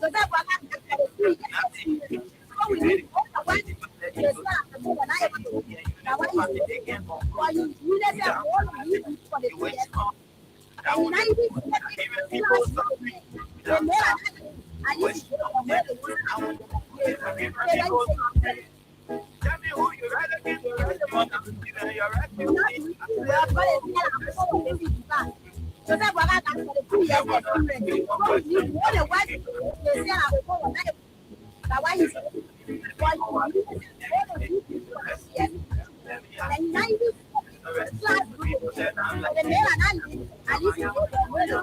So that was how we need all the white. Yes, sir. When I ever do. Now, why you needed them all you for the years. And in 1970, and then I used to go where they were. Tell me who you rather get the rest of the you're right. So that was for the 2 years experience. So you want to watch they say I will go on that. Now why is it? Why you want to and 90 class group the male and I used to go where they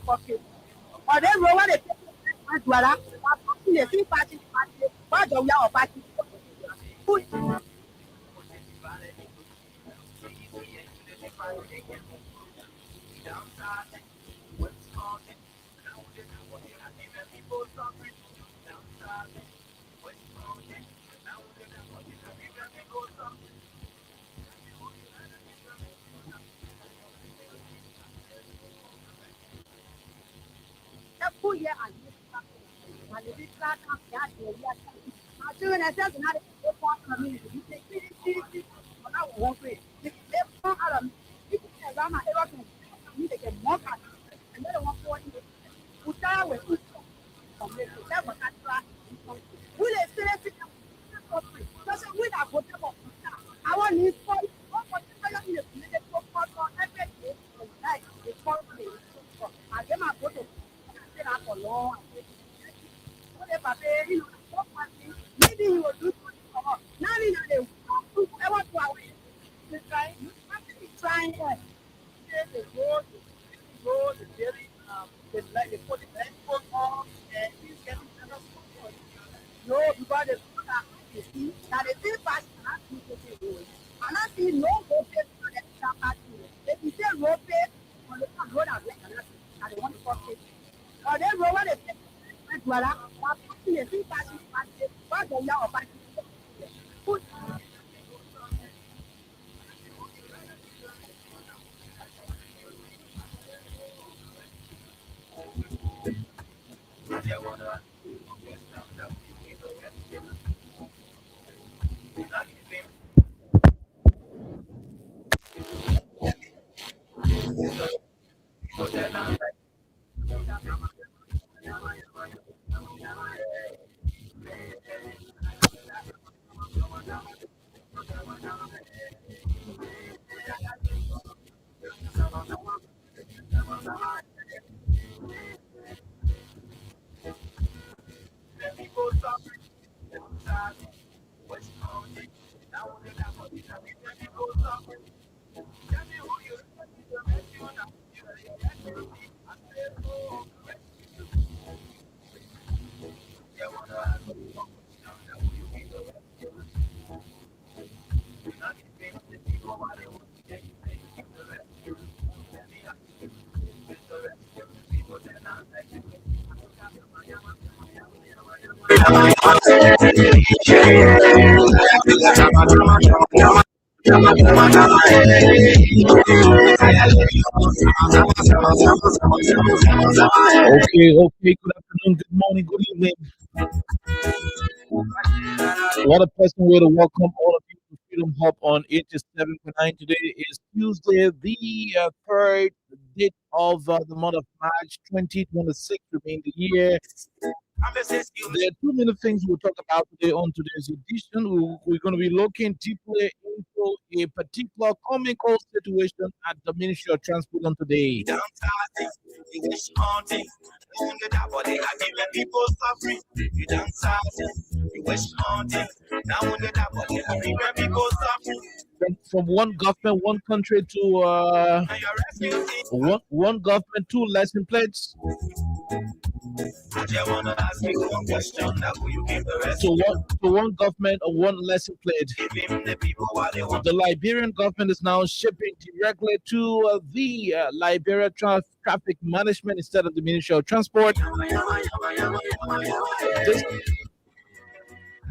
pocket. Or they roll what they take as well. The free party, what do we have party? Okay. Good afternoon, good morning, good evening. What a pleasant way to welcome all of you to Freedom Hub on 87.9. Today is Tuesday, the third date of the month of March 2026, remain the year. There are too many things we'll talk about today on today's edition. We're going to be looking deeply into a particular comical situation at the Ministry of Transport on today. From one government, one country to one government, two license plates. To one government or one license plate. The Liberian government is now shipping directly to the Liberia Traffic Management instead of the Ministry of Transport.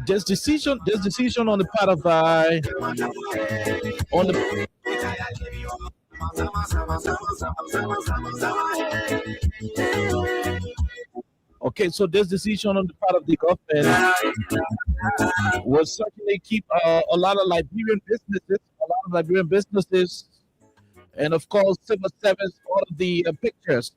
This decision on the part of Okay, so this decision on the part of the government will certainly keep a lot of Liberian businesses, and of course civil service out of the pictures.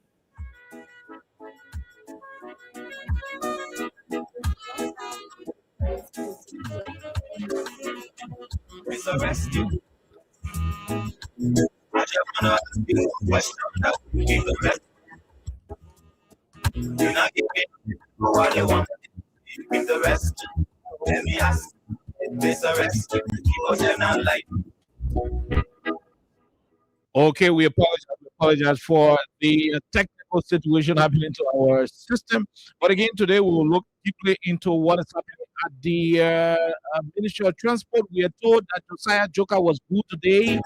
You're not giving what they want. Give the rest. Let me ask. This arrest. Because they're not like. Okay, we apologize for the technical technical situation happening to our system. But again, today we will look deeply into what is happening at the Ministry of Transport. We are told that Josiah Joker was booed today.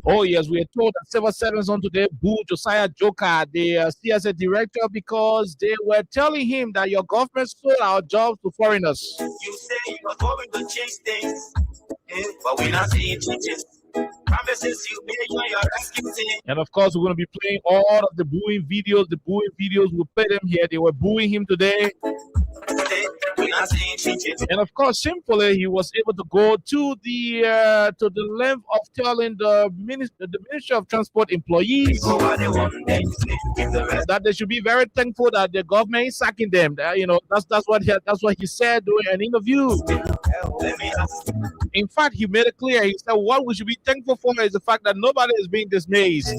Oh yes, we are told that civil servants on today booed Josiah Joker, the CSA director, because they were telling him that your government sold our jobs to foreigners. You say you are going to change things, but we're not seeing changes. Promises you made when you're executing. And of course, we're going to be playing all of the booing videos. The booing videos, we'll play them here. They were booing him today. We're not seeing changes. And of course, shamefully, he was able to go to the length of telling the Ministry of Transport employees that they should be very thankful that the government is sacking them. That's what he said during an interview. In fact, he made it clear. He said, "What we should be thankful for is the fact that nobody is being dismissed."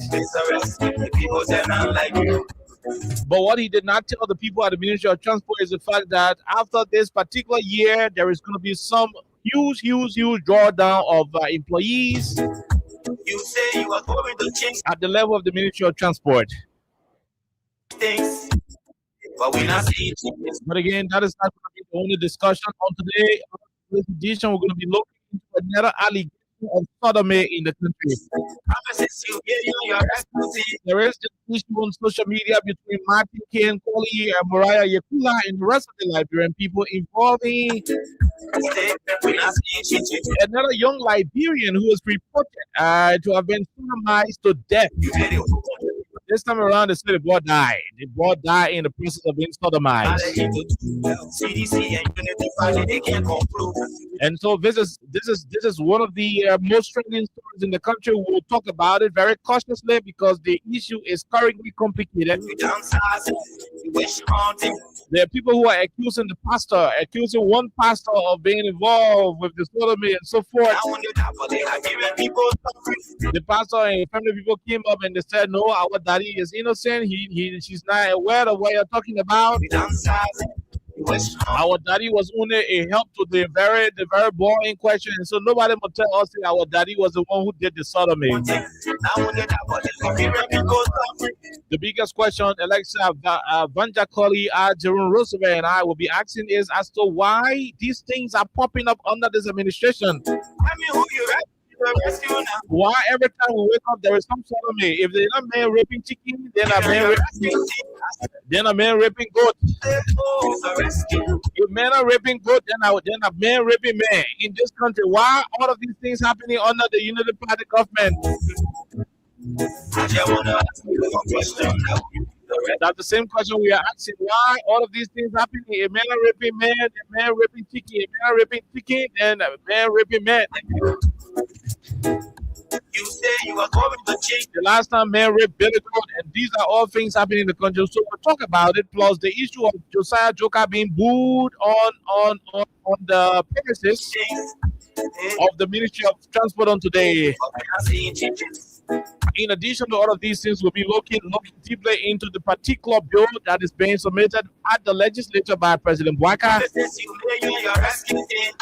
But what he did not tell the people at the Ministry of Transport is the fact that after this particular year, there is going to be some huge drawdown of employees You say you are going to change at the level of the Ministry of Transport. things, but we're not seeing changes. But again, that is not going to be the only discussion on today. On this edition, we're going to be looking into another allegation of sodomy in the country. Promises you made when you're executing. There is this issue on social media between Martin Kane, Koli, and Mariah Yakula and the rest of the Liberian people involving We're not seeing changes. another young Liberian who was reported to have been sodomized to death. You made it. This time around, they said the boy died. The boy died in the process of being sodomized. CDC and Unity Valley, they can't conclude. And so this is one of the most trending stories in the country. We'll talk about it very cautiously because the issue is currently complicated. You downsizing, you wish haunting. There are people who are accusing one pastor of being involved with the sodomy and so forth. Now when you're not, but they are giving people suffering. The pastor and family people came up and they said, "No, our daddy is innocent. She's not aware of what you're talking about. You downsizing, you wish haunting. Our daddy was only a help to the very boring question, and so nobody will tell us that our daddy was the one who did the sodomy." Now when you're not, but they are giving people suffering. The biggest question Alexa Vanja Colley, Jerome Roosevelt, and I will be asking is as to why these things are popping up under this administration. I mean, who you rescue now? Why every time we wake up there is some sodomy? If they're not man raping chicken, then a man raping goat. If men are raping goat, then a man raping man. In this country, why all of these things happening under the Unity Party government? I just want to ask you one question now. That's the same question we are asking. Why all of these things happening? A man raping man, a man raping chicken, a man raping chicken, and a man raping man. You say you are going to change. The last time man raped Billy Goat, and these are all things happening in the country. So we'll talk about it, plus the issue of Josiah Joker being booed on the premises of the Ministry of Transport on today. But we're not seeing changes. In addition to all of these things, we'll be looking deeply into the particular bill that is being submitted at the legislature by President Bwaka. Promises you made when you're executing.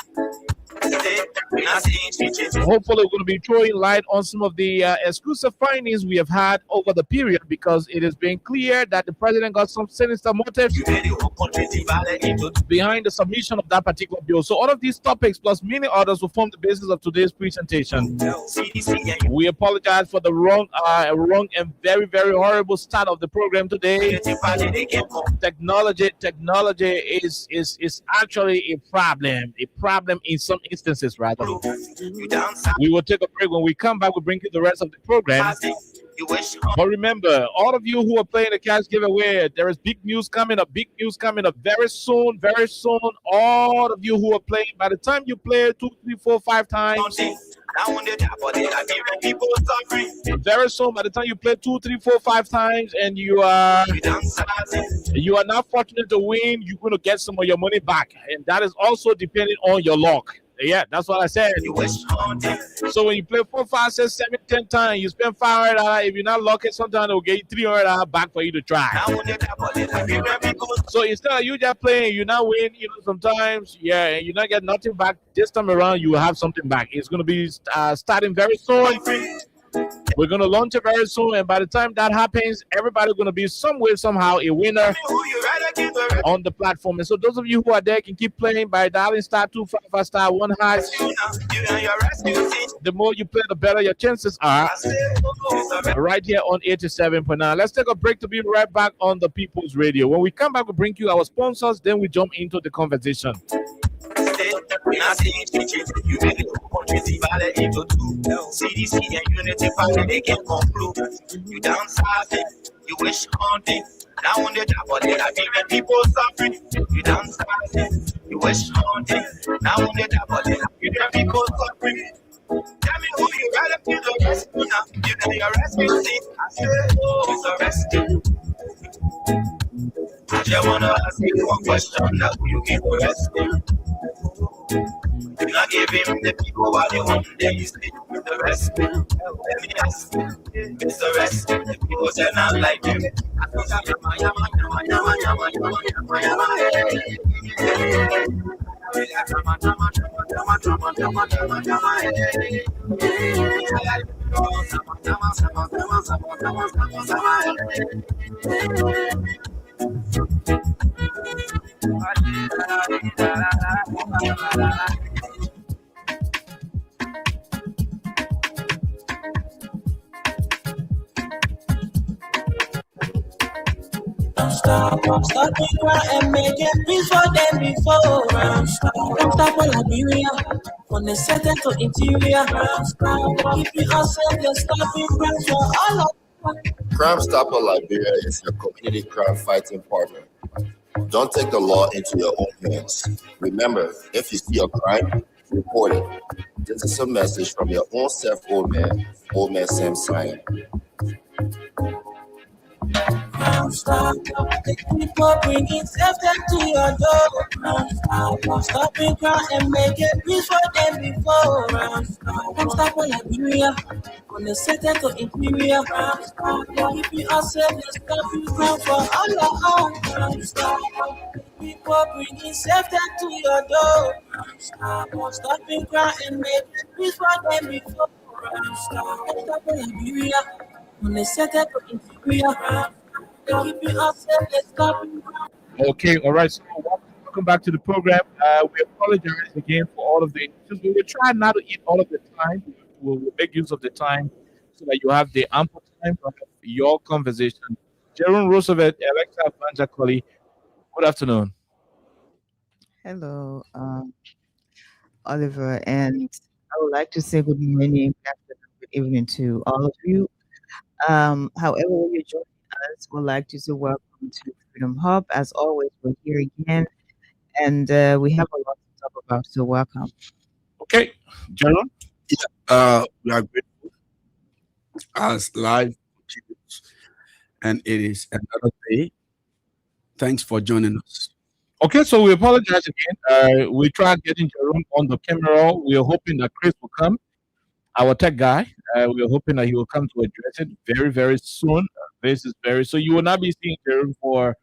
We're not seeing changes. Hopefully, we're going to be throwing light on some of the exclusive findings we have had over the period, because it has been clear that the president got some sinister motives You made it whole country divided into behind the submission of that particular bill. So all of these topics plus many others will form the basis of today's presentation. CDC and We apologize for the wrong and very horrible start of the program today. Unity Valley, they can't conclude. Technology is actually a problem in some instances, rather. You downside, We will take a break. When we come back, we'll bring you the rest of the program. you wish But remember, all of you who are playing the cash giveaway, there is big news coming up very soon. All of you who are playing, by the time you play 2, 3, 4, 5 times, haunting. Now when you're not, but they are giving people suffering. very soon, by the time you play 2, 3, 4, 5 times, and you are You downsizing, not fortunate to win, you're going to get some of your money back, and that is also depending on your luck. Yeah, that's what I said. you wish haunting. So when you play 4, 5, 6, 7, 10 times, you spend $500. If you're not lucky, sometimes they'll get you $300 back for you to try. Now when you're not, but they are giving people So instead of you just playing, you not win, sometimes, and you not get nothing back. This time around, you will have something back. It's going to be starting very soon. suffering. We're going to launch it very soon, and by the time that happens, everybody's going to be some way, somehow, a winner on the platform. And so those of you who are there can keep playing by dialing star 255 star 1 hash. The more you play, the better your chances are. Right here on 87.9. Let's take a break to be right back on the People's Radio. When we come back, we bring you our sponsors, then we jump into the conversation. CDC and Unity Family, they can conclude. You downsizing, you wish haunting. Now on the top of it, I feel that people suffering. You downsizing, you wish haunting. Now on the top of it, I feel that people suffering. Tell me who you rather feel the rescue now. You can arrest me, see. I said, oh, it's a rescue. I just wanna ask you one question, now who you give the rescue? You not give him the people what they want, then you sleep with the rest. Let me ask you, it's the rest. The people say not like you. Stop me cry and make it peace for them before. Stop all Liberia, from the center to interior. Keeping ourselves, just stopping crime for all of. Crime Stopper Liberia is your community crime fighting partner. Don't take the law into your own hands. Remember, if you see a crime, report it. This is a message from your own self, Old Man Sam Sion. Stop, people bringing safety to your door. Stopping crime and make it peace for them before. Stop all Liberia, from the center to interior. Keeping ourselves, just stopping crime for all of us. People bringing safety to your door. Stopping crime and make it peace for them before. Stop all Liberia, from the center to interior. Okay, all right. So welcome back to the program. We apologize again for all of the issues. We will try not to eat all of the time. We'll make use of the time so that you have the ample time for your conversation. Jerome Roosevelt, Alexa Banjakoli, good afternoon. Hello, Oliver, and I would like to say good morning, good afternoon, good evening to all of you. However, when you join us, we'd like to say welcome to Freedom Hub. As always, we're here again, and we have a lot to talk about, so welcome. Okay, Jerome? We are grateful as live continues, and it is another day. Thanks for joining us. Okay, so we apologize again. We tried getting Jerome on the camera. We are hoping that Chris will come, our tech guy. We are hoping that he will come to address it very, very soon. This is very so. You will not be seeing Jerome for a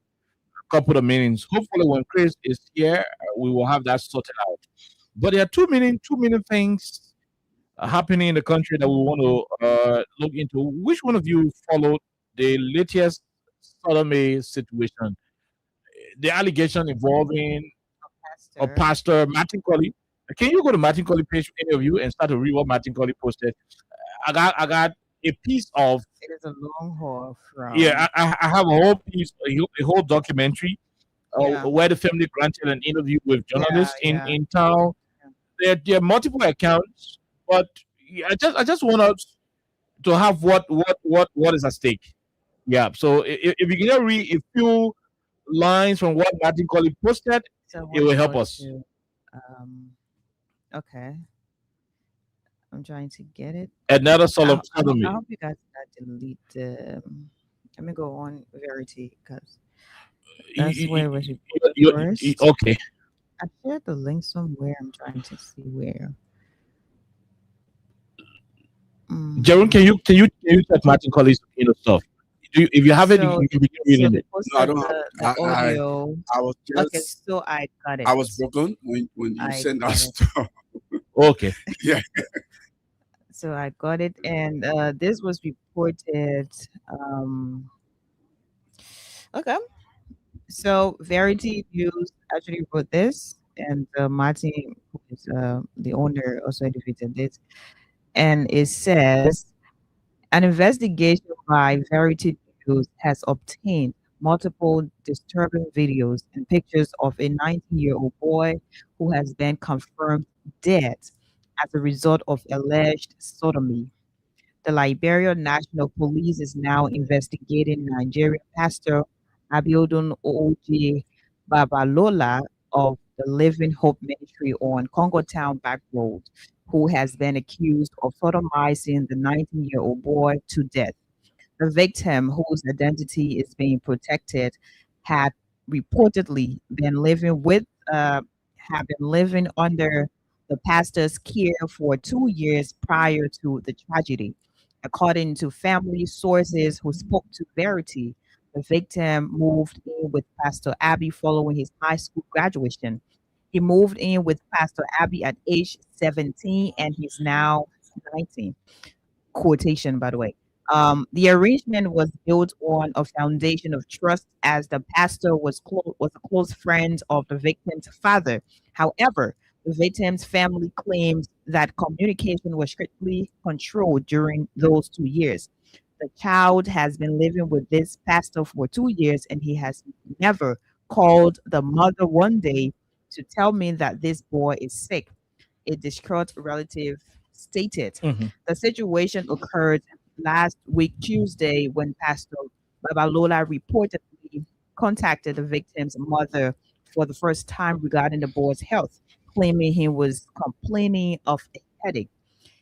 couple of minutes. Hopefully, when Chris is here, we will have that sorted out. But there are two main things happening in the country that we want to look into. Which one of you followed the latest sodomy situation? The allegation involving a pastor, Martin Colley. Can you go to Martin Colley page, any of you, and start to read what Martin Colley posted? I got a piece of. It is a long haul from. Yeah, I have a whole piece, a whole documentary, where the family granted an interview with journalists in town. Yeah. There are multiple accounts, but I just want us to have what is at stake. Yeah. So if you can read a few lines from what Martin Colley posted, it will help us. Okay. I'm trying to get it. Another sodomy. I hope you guys delete the. Let me go on Verity because that's where we should go first. Okay. I shared the link somewhere. I'm trying to see where. Jerome, can you check Martin Colley's stuff? If you have it, you can begin reading it. No, I don't have audio. I was just. Okay, so I got it. I was broken when you sent that stuff. Okay. Yeah. So I got it, and this was reported. Um, okay, so Verity News actually wrote this, and Martin, who is the owner, also edited this, and it says an investigation by Verity News has obtained multiple disturbing videos and pictures of a 19-year-old boy who has been confirmed dead as a result of alleged sodomy. The Liberia National Police is now investigating Nigerian pastor Abiodun Oji Babalola of the Living Hope Ministry on Congo Town Back Road, who has been accused of sodomizing the 19-year-old boy to death. The victim, whose identity is being protected, had reportedly been living with, had been living under the pastor's care for 2 years prior to the tragedy. According to family sources who spoke to Verity, the victim moved in with Pastor Abby following his high school graduation. He moved in with Pastor Abby at age 17 and he's now 19. Quotation, by the way. The arrangement was built on a foundation of trust as the pastor was a close friend of the victim's father. However, the victim's family claims that communication was strictly controlled during those 2 years. The child has been living with this pastor for 2 years and he has never called the mother one day to tell me that this boy is sick. A distraught relative stated. The situation occurred last week, Tuesday, when Pastor Babalola reportedly contacted the victim's mother for the first time regarding the boy's health, claiming he was complaining of a headache.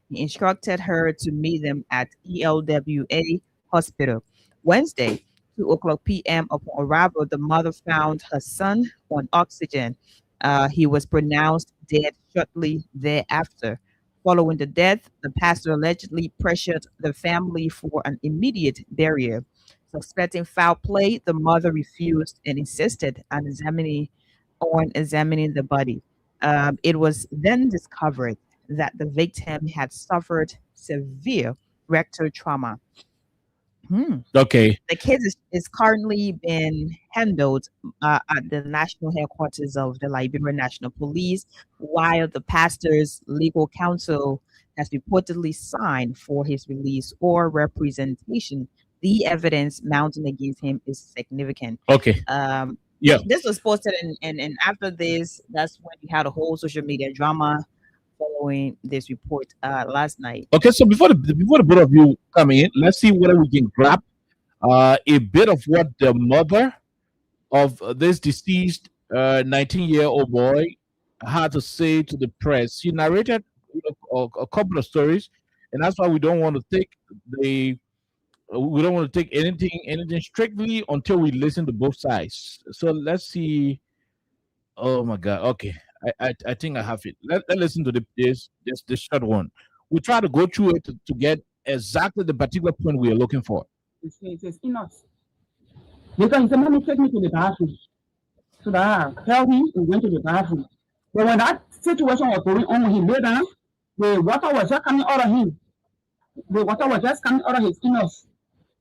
He instructed her to meet them at ELWA Hospital. Wednesday, 2 o'clock p.m. Upon arrival, the mother found her son on oxygen. He was pronounced dead shortly thereafter. Following the death, the pastor allegedly pressured the family for an immediate burial. Suspecting foul play, the mother refused and insisted on examining the body. It was then discovered that the victim had suffered severe rectal trauma. Okay. The case is currently being handled at the national headquarters of the Liberia National Police, while the pastor's legal counsel has reportedly signed for his release or representation. The evidence mounting against him is significant. Okay. Yeah. This was posted, and after this, that's when we had a whole social media drama following this report last night. Okay, so before the both of you come in, let's see whether we can grab a bit of what the mother of this deceased 19-year-old boy had to say to the press. She narrated a couple of stories, and that's why we don't want to take anything strictly until we listen to both sides. So let's see. Oh my God. Okay. I think I have it. Let's listen to this short one. We try to go through it to get exactly the particular point we are looking for. It's enough. Because he said, "Mommy, take me to the bathroom." So that I tell him we went to the bathroom. But when that situation was going on, when he lay down, the water was just coming out of him. The water was just coming out of his nose.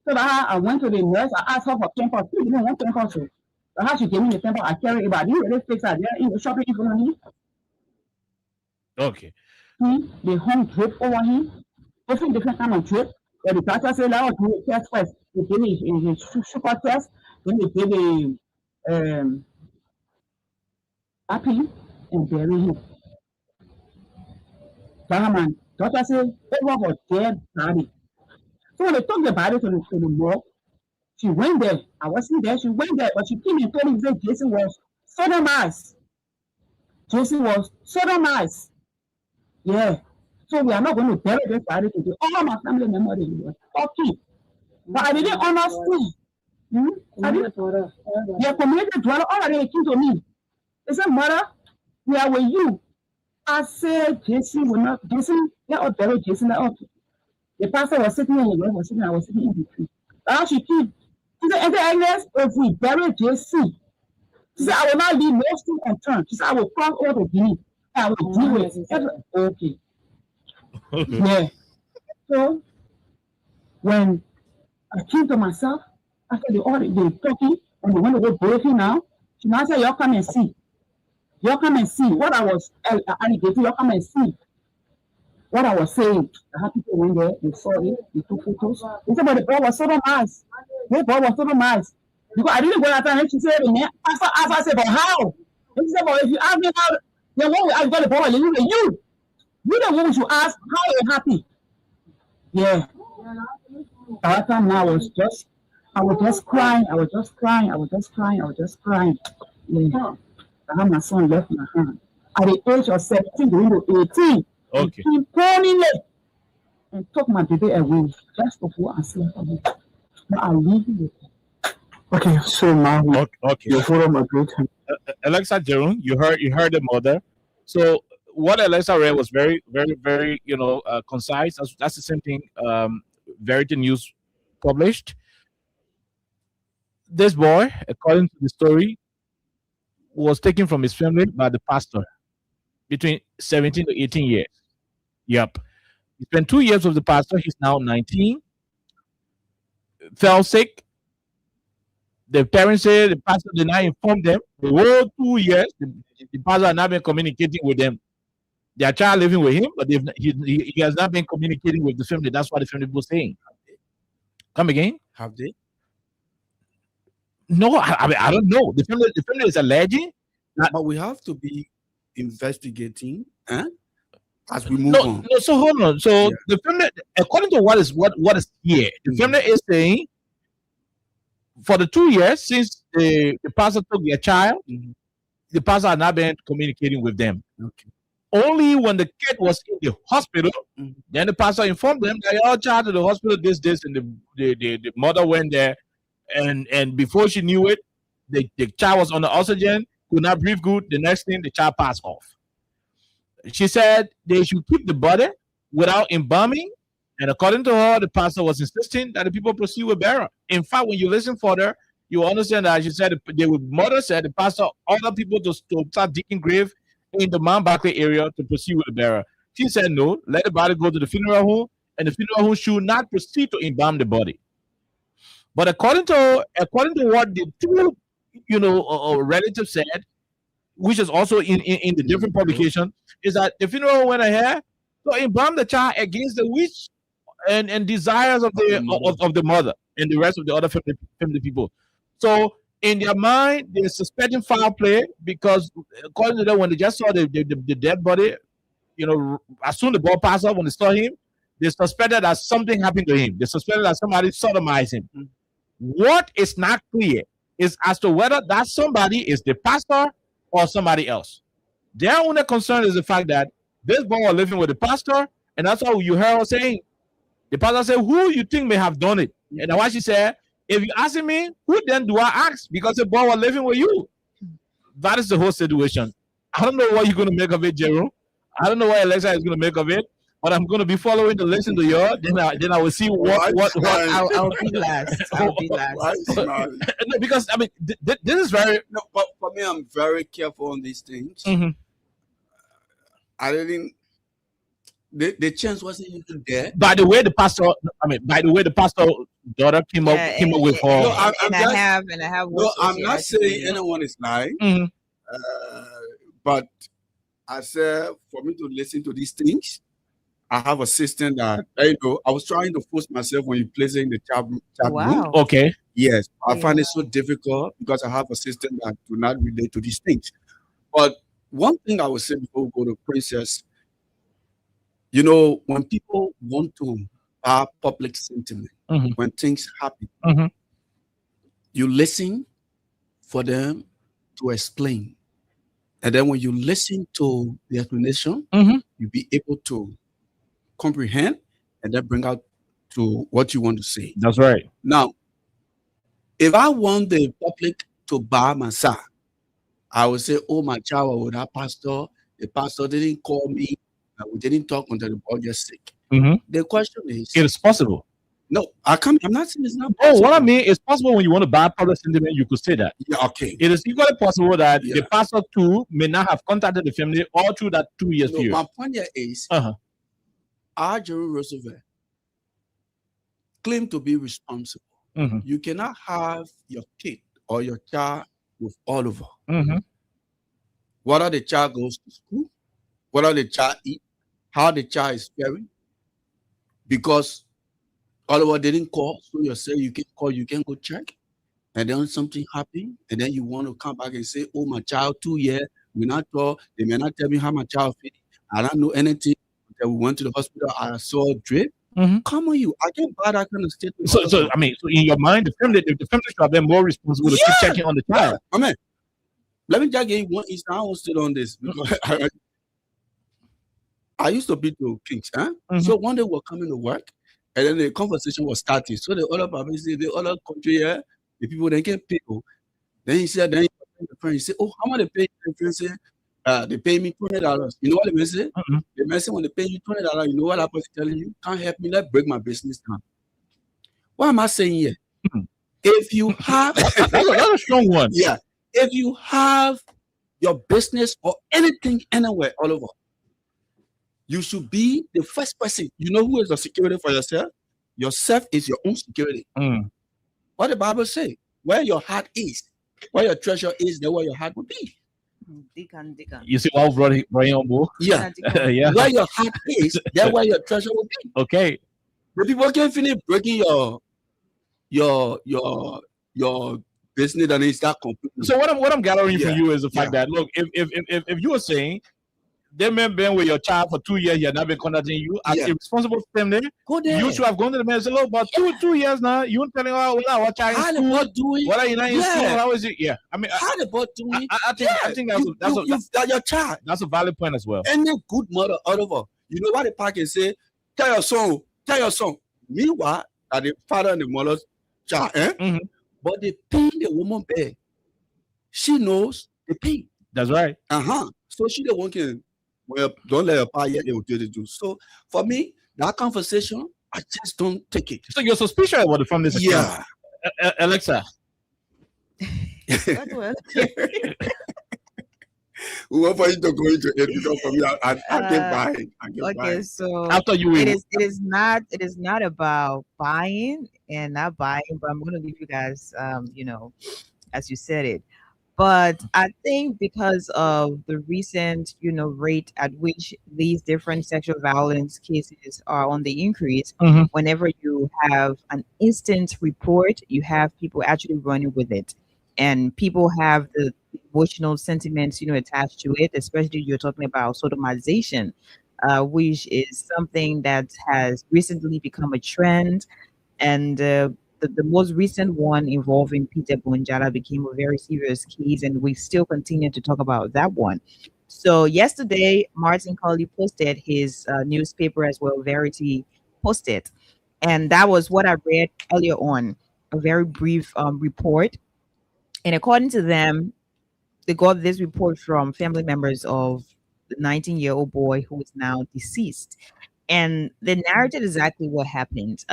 So that I went to the nurse, I asked her for pampers. She didn't want pampers. So how she gave me the pampers, I carry it, but I didn't really fix it there in the shopping in front of me. Okay. They hung drip over him, different kind of drip. But the doctor said, "I'll do a test first." They gave me his sugar test, then they gave me happy and bury him. Man, doctor said, "It was a dead body." So when they took the body to the morgue, she went there. I wasn't there. She went there, but she came and told me that Jason was sodomized. Jason was sodomized. Yeah. So we are not going to bury this body today. All my family members were talking. But I didn't understand. Your community dweller already came to me. They said, "Mother, we are with you." I said, "Jason will not, Jason, let us bury Jason." The pastor was sitting in the room, I was sitting in between. Now she said, "Agnes, if we bury Jason," she said, "I will not leave no stone unturned." She said, "I will cross over to Guinea. I will deal with it." Okay. Yeah. So when I came to myself, after they talking, and they want to go breaking now, she now said, y'all come and see. Y'all come and see what I was alligating. Y'all come and see what I was saying. I had people went there, they saw it, they took photos. They said, but the boy was so nice. The boy was so nice. Because I didn't go that time, and she said, Pastor asked, I said, but how? And she said, but if you ask me how, then what will I got the boy living with you? You the one who should ask how you're happy. Yeah. At that time now I was just crying. Yeah. I had my son left my hand. At the age of 17 going to 18. Okay. He pulling it and took my baby away just to go and sleep on me. But I leave it with him. Okay, so now Okay. you follow my great hand. Alexa Jerome, you heard the mother. So what Alexa read was very, very, very, concise. That's the same thing. Verity News published. This boy, according to the story, was taken from his family by the pastor between 17 to 18 years. Yep. He spent 2 years with the pastor. He's now 19. Fell sick. The parents said the pastor did not inform them. The whole 2 years, the pastor had not been communicating with them. Their child living with him, but he has not been communicating with the family. That's what the family was saying. Come again? Have they? No, I don't know. The family is alleging. But we have to be investigating as we move on. No, so hold on. So the family, according to what is here, the family is saying for the 2 years since the pastor took their child, the pastor had not been communicating with them. Okay. Only when the kid was in the hospital, then the pastor informed them that your child to the hospital, this, and the mother went there, and before she knew it, the child was on the oxygen, could not breathe good. The next thing, the child passed off. She said they should keep the body without embalming, and according to her, the pastor was insisting that the people proceed with burial. In fact, when you listen further, you will understand that she said the mother said the pastor ordered people to start digging grave in the Mount Barclay area to proceed with the burial. She said no, let the body go to the funeral home, and the funeral home should not proceed to embalm the body. But according to what the two relatives said, which is also in the different publication, is that the funeral went ahead to embalm the child against the wish and desires of the mother and the rest of the other family people. So in their mind, they're suspecting foul play because according to them, when they just saw the dead body, as soon as the ball passed up, when they saw him, they suspected that something happened to him. They suspected that somebody sodomized him. What is not clear is as to whether that somebody is the pastor or somebody else. Their only concern is the fact that this boy was living with the pastor, and that's what you heard her saying. The pastor said, who you think may have done it? And what she said, if you ask me, who then do I ask? Because the boy was living with you. That is the whole situation. I don't know what you're going to make of it, Jerome. I don't know what Alexa is going to make of it, but I'm going to be following to listen to you. Then I will see what I'll be last. I'll be last. No, because I mean, this is very. No, but for me, I'm very careful on these things. I didn't. The chance wasn't even there. By the way, the pastor daughter came up with her. No, I have. No, I'm not saying anyone is lying. But I said for me to listen to these things, I have a system that I was trying to force myself when you place it in the chat room. Okay. Yes, I find it so difficult because I have a system that do not relate to these things. But one thing I would say before we go to Princess, when people want to have public sentiment, when things happen, you listen for them to explain. And then when you listen to the explanation, you'll be able to comprehend and then bring out to what you want to say. That's right. Now, if I want the public to buy my side, I would say, oh, my child with that pastor, the pastor didn't call me, we didn't talk until the boy gets sick. The question is, it is possible. No, I'm not saying it's not possible. possible. What I mean is possible when you want to buy public sentiment, you could say that. Yeah, okay. It is equally possible that the pastor too may not have contacted the family all through that 2 years period. My point here is, our Jerome Roosevelt claim to be responsible. You cannot have your kid or your child with Oliver. Whether the child goes to school, whether the child eat, how the child is faring, because Oliver didn't call, so you say you can call, you can go check, and then something happened, and then you want to come back and say, "Oh, my child, 2 years, we not talk. They may not tell me how my child feeling. I don't know anything." Then we went to the hospital. I saw a drip. Come on, you. I can't buy that kind of statement. So I mean, so in your mind, the family should have been more responsible to keep checking on the child. I mean, let me just give you one instance. I was still on this because I used to be to Kings, huh? So one day we're coming to work, and then the conversation was starting. So the other publicity, the other country here, the people they get paid. Then he said, then the friend, he said, "Oh, how much they pay?" The friend said, "They pay me $20. You know what the man said? The man said, when they pay you $20, you know what that person telling you? Can't help me, let's break my business down. What am I saying here? If you have that's a strong one. Yeah. If you have your business or anything anywhere all over, you should be the first person. You know who is the security for yourself? Yourself is your own security. What the Bible say? Where your heart is, where your treasure is, there where your heart will be. Deacon. You see what brought him on board? Yeah. Yeah. Where your heart is, there where your treasure will be. Okay. The people can finish breaking your business and it's that complete. So what I'm gathering from you is the fact that, look, if you were saying they may have been with your child for 2 years, he had not been contacting you as a responsible family, go there. You should have gone to the man and said, look, but 2 years now, you ain't telling her what child how the boy doing? What are you not in school? How is it? Yeah. I mean, how the boy doing? I think that's your child. That's a valid point as well. Any good mother all over. You know what the park can say? Tell your son. Meanwhile, that the father and the mother's child, but the pain the woman bear, she knows the pain. That's right. So she the one can, well, don't let her part yet they will do. So for me, that conversation, I just don't take it. So you're suspicious about the family? Yeah. Alexa. We want for you to go into it because for me, I get buying. Okay, so after you it is not about buying and not buying, but I'm going to give you guys, as you said it. But I think because of the recent, rate at which these different sexual violence cases are on the increase, whenever you have an instant report, you have people actually running with it. And people have the emotional sentiments, attached to it, especially you're talking about sodomization, which is something that has recently become a trend. And the most recent one involving Peter Bonjala became a very serious case, and we still continue to talk about that one. So yesterday, Martin Colley posted his newspaper as well, Verity posted. And that was what I read earlier on, a very brief report. And according to them, they got this report from family members of the 19-year-old boy who is now deceased. And the narrative is exactly what happened.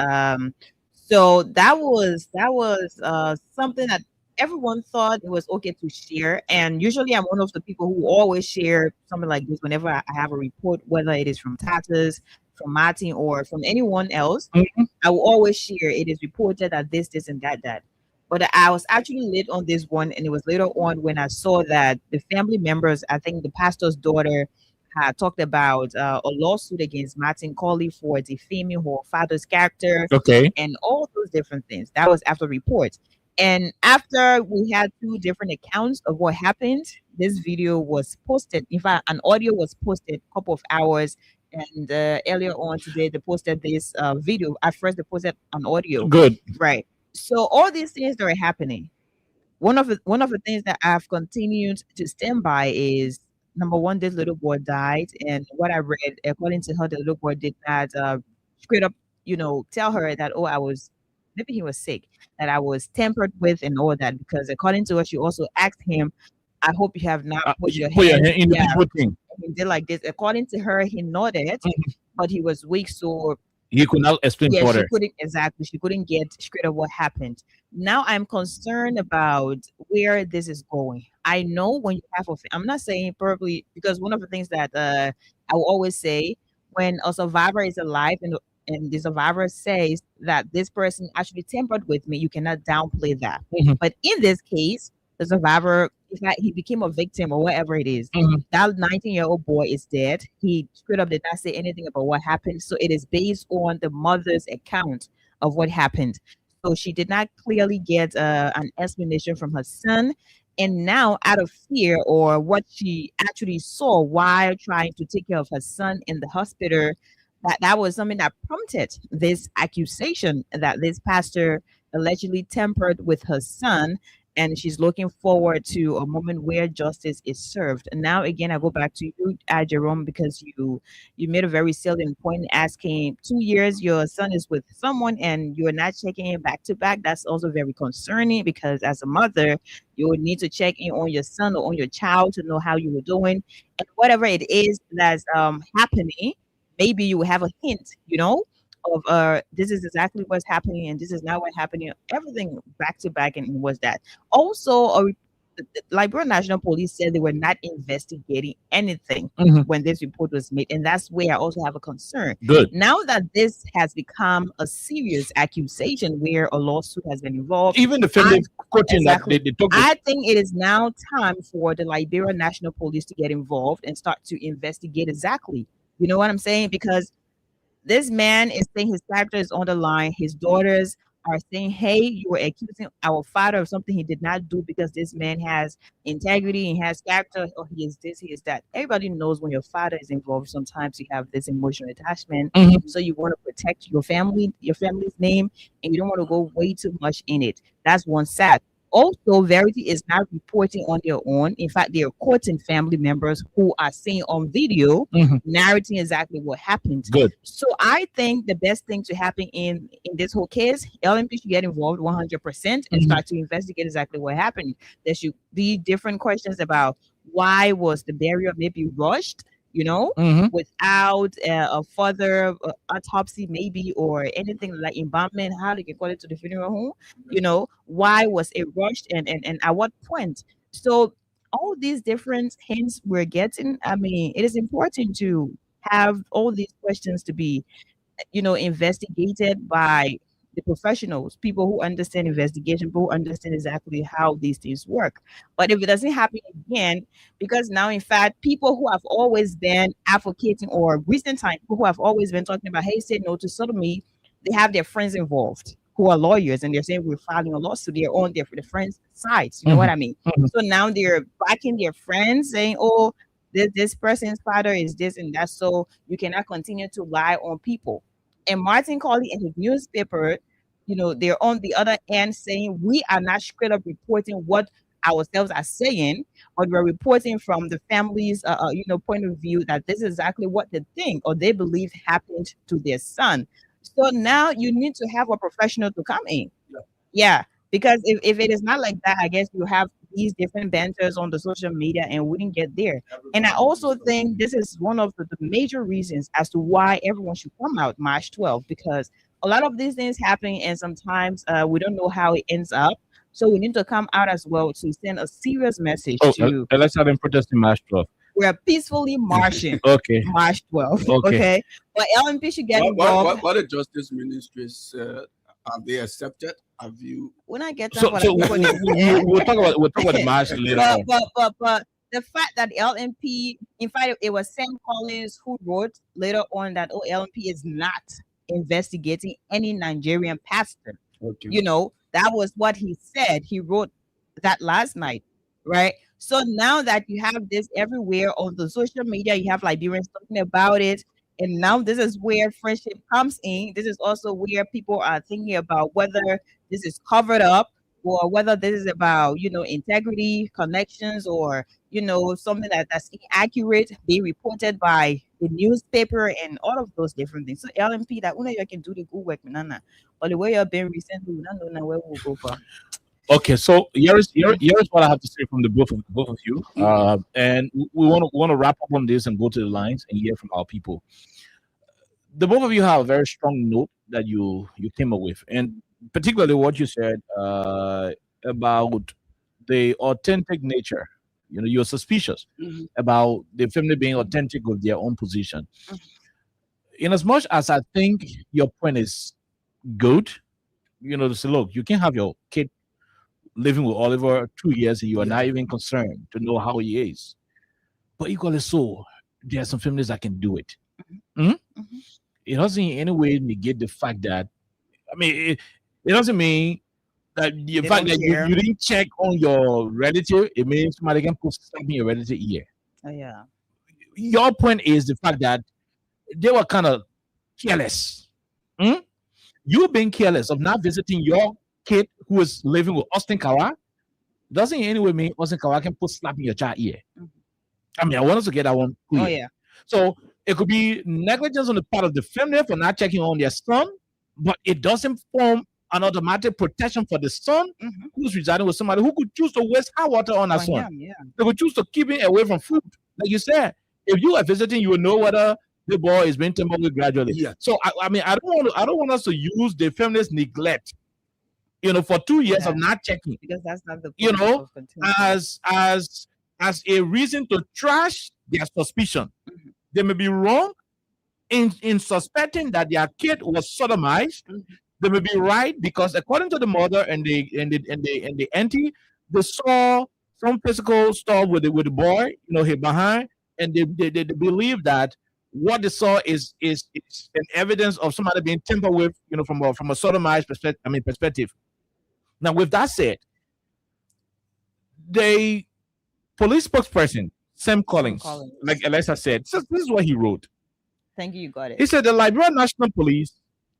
So that was something that everyone thought it was okay to share. And usually I'm one of the people who always share something like this whenever I have a report, whether it is from Tatas, from Martin, or from anyone else. I will always share it is reported that this, and that. But I was actually late on this one, and it was later on when I saw that the family members, I think the pastor's daughter, had talked about a lawsuit against Martin Colley for defaming her father's character, and all those different things. That was after reports. And after we had 2 different accounts of what happened, this video was posted. In fact, an audio was posted a couple of hours. And earlier on today, they posted this video. At first, they posted an audio. Good. Right. So all these things that are happening, one of the things that I've continued to stand by is, number one, this little boy died, and what I read, according to her, the little boy did not straight up, tell her that, maybe he was sick, that I was tampered with and all that, because according to her, she also asked him, I hope you have not put your hand in the thing. He did like this. According to her, he nodded, but he was weak, so he could not explain further. She couldn't get straight up what happened. Now I'm concerned about where this is going. I know when you have I'm not saying probably, because one of the things that I will always say, when a survivor is alive and and the survivor says that this person actually tampered with me, you cannot downplay that. But in this case, the survivor, in fact, he became a victim or whatever it is. That 19-year-old boy is dead. He straight up did not say anything about what happened. So it is based on the mother's account of what happened. So she did not clearly get an explanation from her son. And now, out of fear or what she actually saw while trying to take care of her son in the hospital, that was something that prompted this accusation that this pastor allegedly tampered with her son. And she's looking forward to a moment where justice is served. And now, again, I go back to you, Jerome, because you made a very salient point asking 2 years your son is with someone and you're not checking in back to back. That's also very concerning, because as a mother, you would need to check in on your son or on your child to know how you were doing. And whatever it is that's happening, maybe you will have a hint, of this is exactly what's happening and this is not what's happening. Everything back to back, and it was that. Also, the Liberia National Police said they were not investigating anything when this report was made, and that's where I also have a concern. Good. Now that this has become a serious accusation where a lawsuit has been involved, even the family quoting exactly, that they took. I think it is now time for the Liberia National Police to get involved and start to investigate exactly. You know what I'm saying? Because this man is saying his character is on the line. His daughters are saying, hey, you were accusing our father of something he did not do because this man has integrity, he has character, or he is this, he is that. Everybody knows when your father is involved, sometimes you have this emotional attachment. So you want to protect your family's name, and you don't want to go way too much in it. That's one side. Also, Verity is not reporting on their own. In fact, they are quoting family members who are saying on video, narrating exactly what happened. Good. So I think the best thing to happen in this whole case, LMP should get involved 100% and start to investigate exactly what happened. There should be different questions about why was the burial maybe rushed, without a further autopsy maybe, or anything like embalmment, how they can call it, to the funeral home. Why was it rushed and at what point? So all these different hints we're getting, I mean, it is important to have all these questions to be investigated by the professionals, people who understand investigation, people who understand exactly how these things work. But if it doesn't happen again, because now, in fact, people who have always been advocating, or recent time, people who have always been talking about, hey, say no to sodomy, they have their friends involved who are lawyers, and they're saying we're filing a lawsuit. They're on their friends' sides. You know what I mean? So now they're backing their friends, saying, oh, this person's father is this and that. So you cannot continue to lie on people. And Martin Colley and his newspaper, they're on the other end saying we are not straight up reporting what ourselves are saying, but we're reporting from the family's, point of view that this is exactly what they think or they believe happened to their son. So now you need to have a professional to come in. Yeah, because if it is not like that, I guess you have these different banters on the social media and we didn't get there. And I also think this is one of the major reasons as to why everyone should come out March 12th, because a lot of these things happen and sometimes we don't know how it ends up. So we need to come out as well to send a serious message to. Let's have them protesting March 12th. We're peacefully marching. Okay. March 12th. Okay. But LMP should get involved. What the Justice Ministry said, have they accepted? Have you? When I get So we'll talk about the march later on. But the fact that LMP, in fact, it was Sam Collins who wrote later on that LMP is not investigating any Nigerian pastor. Okay. That was what he said. He wrote that last night, right? So now that you have this everywhere on the social media, you have Liberians talking about it. And now this is where friendship comes in. This is also where people are thinking about whether this is covered up or whether this is about, integrity, connections, or, something that's inaccurate being reported by the newspaper and all of those different things. So LMP, that one you can do the good work, Nana. But the way you've been recently, we don't know where we'll go for. Okay, so here's what I have to say from the both of you, and we want to wrap up on this and go to the lines and hear from our people. The both of you have a very strong note that you came up with, and particularly what you said about the authentic nature. You're suspicious about the family being authentic with their own position. in as much as I think your point is good, to say, look, you can have your kid living with Oliver 2 years and you are not even concerned to know how he is. But equally so, there are some families that can do it. It doesn't in any way negate the fact that, it doesn't mean that the fact that you didn't check on your relative, it means somebody can put something in your relative ear. Oh, yeah. Your point is the fact that they were kind of careless. You being careless of not visiting your kid who is living with Austin Kawa doesn't in any way mean Austin Kawa can put slap in your child ear. I want us to get that one clear. Oh, yeah. So it could be negligence on the part of the family for not checking on their son, but it doesn't form an automatic protection for the son who's residing with somebody who could choose to waste hot water on her son. They could choose to keep him away from food. Like you said, if you are visiting, you will know whether the boy is being tampered with gradually. Yeah. So I don't want us to use the family's neglect, for 2 years of not checking, because that's not the point as a reason to trash their suspicion. They may be wrong in suspecting that their kid was sodomized. They may be right because according to the mother and the auntie, they saw some physical stuff with the boy, here behind, and they believe that what they saw is an evidence of somebody being tampered with, from a sodomized perspective. Now, with that said, the police spokesperson, Sam Collins, like Alexa said, this is what he wrote. Thank you, you got it. He said the Liberia National Police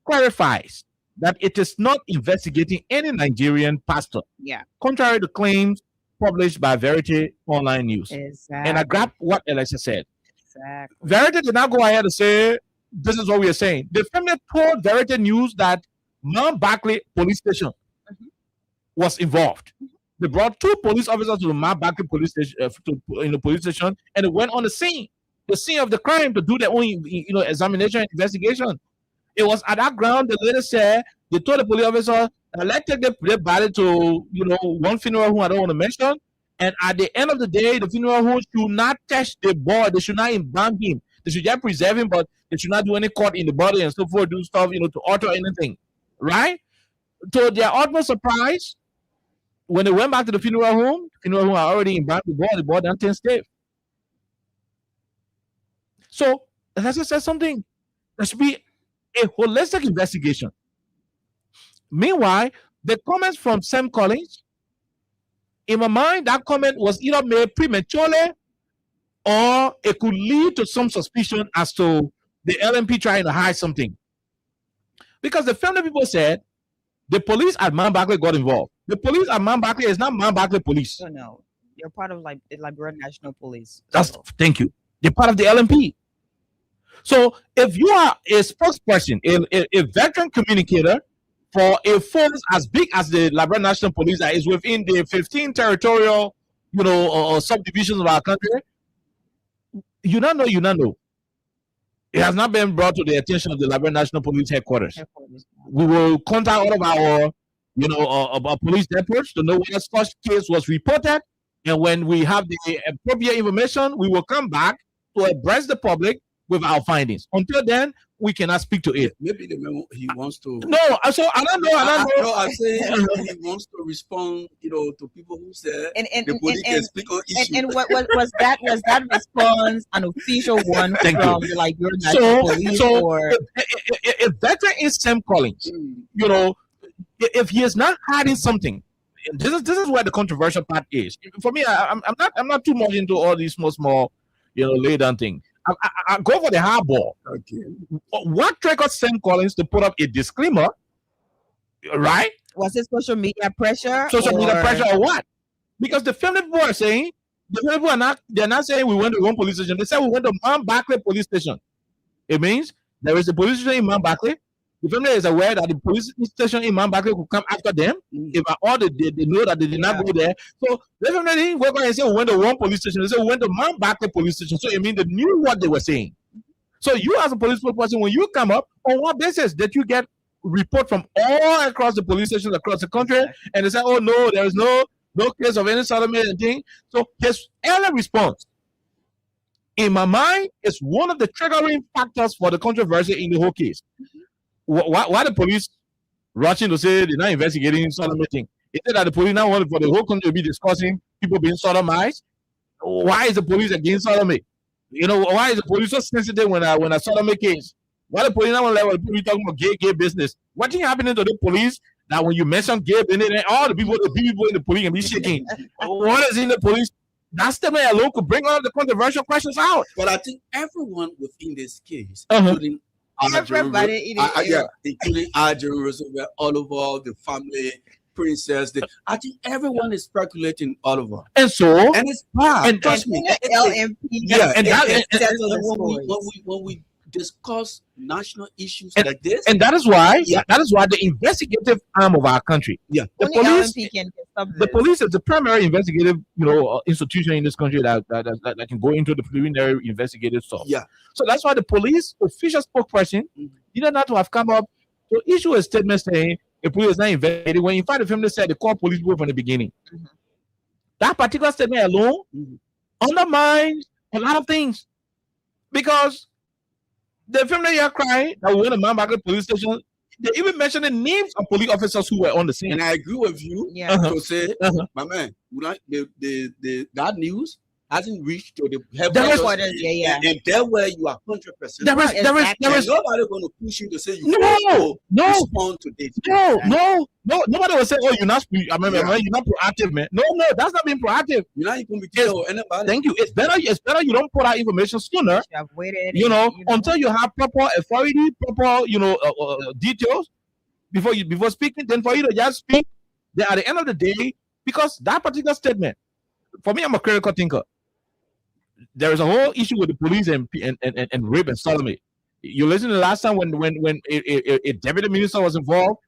clarifies that it is not investigating any Nigerian pastor. Yeah. Contrary to claims published by Verity Online News. Exactly. And I grabbed what Alexa said. Exactly. Verity did not go ahead and say, this is what we are saying. The family told Verity News that Mount Barkley Police Station was involved. They brought 2 police officers to the Mount Barkley Police Station, in the police station, and they went on the scene of the crime to do their own, examination and investigation. It was at that ground the lady said they told the police officer, let's take the body to one funeral home I don't want to mention. And at the end of the day, the funeral home should not touch the boy. They should not embalm him. They should just preserve him, but they should not do any cut in the body and so forth, do stuff, to alter anything. Right? To their utmost surprise, when they went back to the funeral home had already embalmed the boy done 10 stiff. So, as I said something, there should be a holistic investigation. Meanwhile, the comments from Sam Collins, in my mind, that comment was either made prematurely or it could lead to some suspicion as to the LMP trying to hide something. Because the family people said the police at Mount Barkley got involved. The police at Mount Barkley is not Mount Barkley Police. No. You're part of the Liberia National Police. Thank you. You're part of the LMP. So if you are a spokesperson, a veteran communicator for a force as big as the Liberia National Police that is within the 15 territorial, subdivisions of our country, you not know. It has not been brought to the attention of the Liberia National Police headquarters. We will contact all of our, our police depots to know whether such case was reported, and when we have the appropriate information, we will come back to address the public with our findings. Until then, we cannot speak to it. Maybe the memo he wants to. No, so I don't know. No, I'm saying he wants to respond, to people who said the police can speak on issues. And what was that response an official one from the Liberia National Police? So if veteran is Sam Collins, if he is not hiding something, this is where the controversial part is. For me, I'm not too much into all these small, lay down things. I go for the hard ball. Okay. What triggered Sam Collins to put up a disclaimer, right? Was it social media pressure? Social media pressure or what? Because the family people are saying, they're not saying we went to one police station. They said we went to Mount Barkley Police Station. It means there is a police station in Mount Barkley. The family is aware that the police station in Mount Barkley could come after them. If all they know that they did not go there. So the family didn't go and say we went to one police station. They said we went to Mount Barkley Police Station. So it means they knew what they were saying. So you as a police person, when you come up, on what basis that you get report from all across the police stations across the country, and they say, oh no, there is no case of any sodomy and thing. So his early response in my mind, it's one of the triggering factors for the controversy in the whole case. Why the police rushing to say they're not investigating sodomizing? Is it that the police now want for the whole country to be discussing people being sodomized? Why is the police against sodomy? You know, why is the police so sensitive when a sodomy case? Why the police now want to people talking about gay business? What thing happening to the police that when you mention gay business, and all the people in the police can be shaking? What is in the police? That statement alone could bring all the controversial questions out. But I think everyone within this case, including everybody, including Algernon Roosevelt, Oliver, the family, Princess, I think everyone is speculating Oliver. And it's bad. And trust me, LMP. Yeah, when we discuss national issues like this, and that is why the investigative arm of our country, the police is the primary investigative, institution in this country that can go into the preliminary investigative stuff. Yeah. So that's why the police official spokesperson did not have come up to issue a statement saying the police is not investigating. When in fact the family said they called police people from the beginning. That particular statement alone undermines a lot of things, because the family here crying that we went to Mount Margaret police station. They even mentioned the names of police officers who were on the scene. And I agree with you to say, my man, that news hasn't reached to the headquarters. And there where you are 100%. There is nobody going to push you to say you respond to this. No. Nobody will say, "Oh, you're not. You're not proactive, man." No, that's not being proactive. You're not even going to anybody. Thank you. It's better you don't put out information sooner. Until you have proper authority, proper details before speaking. Then for you to just speak. Then at the end of the day, because that particular statement, for me, I'm a critical thinker. There is a whole issue with the police and rape and sodomy. You listen to the last time when a deputy minister was involved.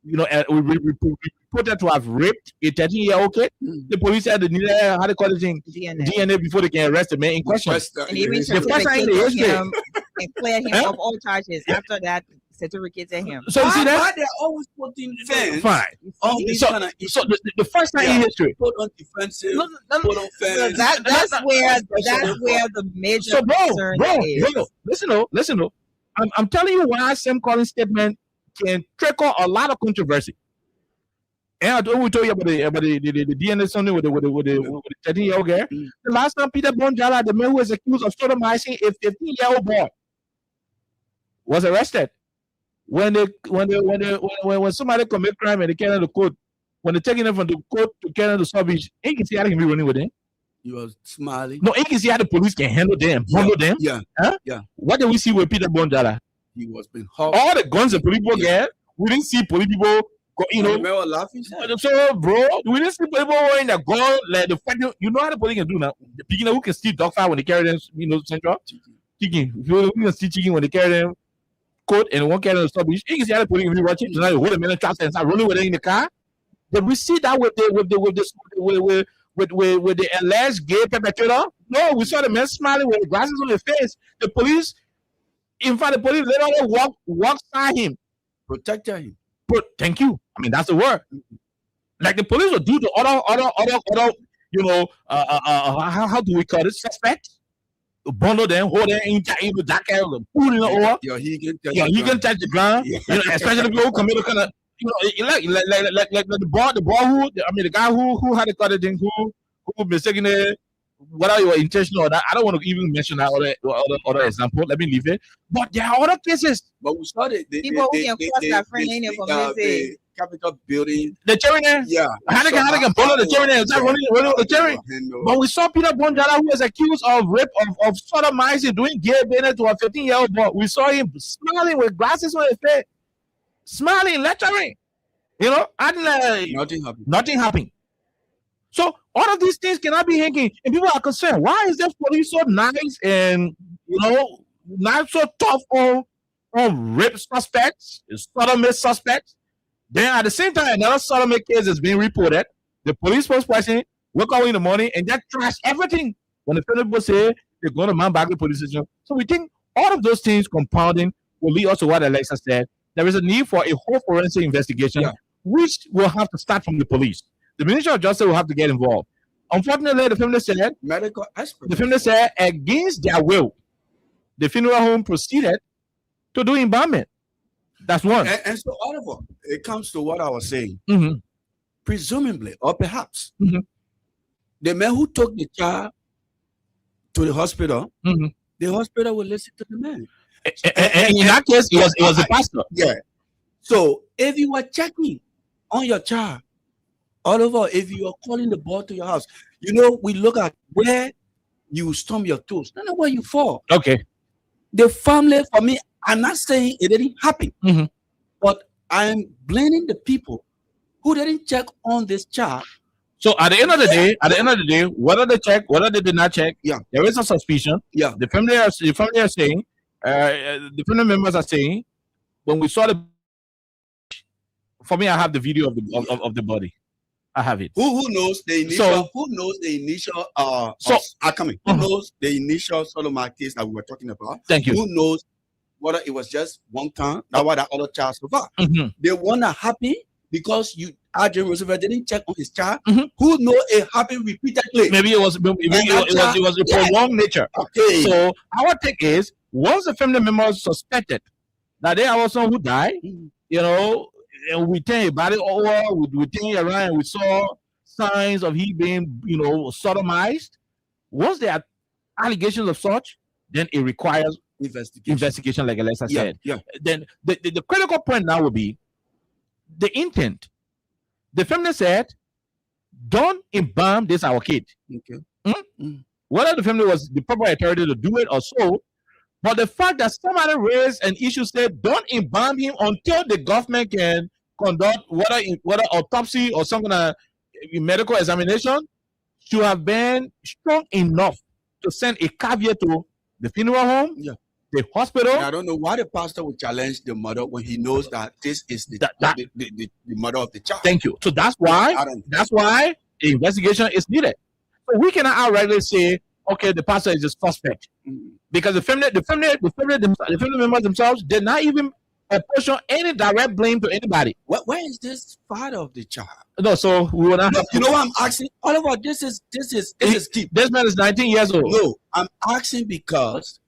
We reported to have raped a 13-year-old kid. The police said they needed DNA before they can arrest the man in question. And even and clear him of all charges. After that, certificated him. So you see that? Why they're always putting fence? Fine. So the first time in history. Put on defensive. Put on fence. That's where the major concern is. Listen. I'm telling you why Sam Collins' statement can trigger a lot of controversy. And we told you about the DNA something with the 13-year-old girl. The last time Peter Bonjala, the man who was accused of sodomizing a 15-year-old boy, was arrested. When somebody commit crime and they carry the court, when they taking them from the court to carry the service, you can see how they can be running with them. He was smiling. No, you can see how the police can handle them, bundle them. Yeah. Huh? Yeah. What did we see with Peter Bonjala? He was being hot. All the guns the police people get, we didn't see police people go, remember laughing? So, bro, we didn't see people wearing the gun like the fighting. You know how the police can do now? The beginner who can steal dog fire when they carry them, central chicken. Who can steal chicken when they carry them coat and one carry them stuff. You can see how the police can be watching. So now you hold a minute, and start rolling with them in the car. Then we see that with the alleged gay perpetrator. No, we saw the man smiling with the glasses on his face. The police. In fact, the police literally walked by him, protected him. Thank you. I mean, that's the word. Like the police will do to other. How do we call it? Suspects. Bundle them, hold them in the jacket, pull it over. He can touch the ground. Especially people who commit a kind of. Like the boy the guy who had the kind of thing who mistakenly. Whether you were intentional or not, I don't want to even mention that other example. Let me leave it. But there are other cases. But we saw the people who can cross their friend in from the Capitol building. The cherry there? Yeah. How they can follow the cherry there? Is that running with the cherry? But we saw Peter Bonjala, who was accused of rape, of sodomizing, doing gay business to a 15-year-old boy. We saw him smiling with glasses on his face, smiling, lecturing. Nothing happened. So all of these things cannot be hanging, and people are concerned. Why is this police so nice and not so tough on rape suspects, sodomy suspects? Then at the same time, another sodomy case is being reported. The police spokesperson wake up in the morning and just trash everything when the people say they're going to Mount Margaret police station. So we think all of those things compounding will lead us to what Alexa said. There is a need for a whole forensic investigation, which will have to start from the police. The Ministry of Justice will have to get involved. Unfortunately, the family said, medical expert. the family said against their will, the funeral home proceeded to do embalming. That's one. And so, Oliver, it comes to what I was saying. Mm-hmm. Presumably, or perhaps, Mm-hmm. the man who took the child to the hospital, Mm-hmm. the hospital will listen to the man. And in that case, it was the pastor. Yeah. So if you were checking on your child, Oliver, if you are calling the boy to your house, you know, we look at where you stump your toes, not where you fall. Okay. The family, for me, I'm not saying it didn't happen, Mm-hmm. but I'm blaming the people who didn't check on this child. So at the end of the day, whether they check, whether they did not check, Yeah. there is a suspicion. Yeah. The family are saying, the family members are saying, when we saw the, for me, I have the video of the body. I have it. Who knows the initial? So- who knows the initial? So- coming. Who knows the initial Solomon case that we were talking about? Thank you. Who knows whether it was just one time? That's why that other child survived. Mhm. They weren't happy because Adrian Roosevelt didn't check on his child. Mhm. Who know it happened repeatedly? Maybe it was a prolonged nature. Okay. So our take is, once the family members suspected that they are someone who died, you know, and we turned a body over, we turned around, and we saw signs of he being, you know, sodomized. Once there are allegations of such, then it requires investigation, like Alexa Yeah, said. yeah. Then the critical point now will be the intent. The family said, don't embalm this our kid. Okay. Whether the family was the proper authority to do it or so, but the fact that somebody raised an issue said, don't embalm him until the government can conduct whether autopsy or some kind of medical examination, should have been strong enough to send a caveat to the funeral home, Yeah. the hospital. And I don't know why the pastor would challenge the mother when he knows that this is the mother of the child. Thank you. So that's I why don't- the investigation is needed. So we cannot outrightly say, okay, the pastor is a suspect, because the family members themselves did not even apportion any direct blame to anybody. Where is this father of the child? No, so we will not. But you know what I'm asking? Oliver, this is deep. This man is 19 years old. No, I'm asking because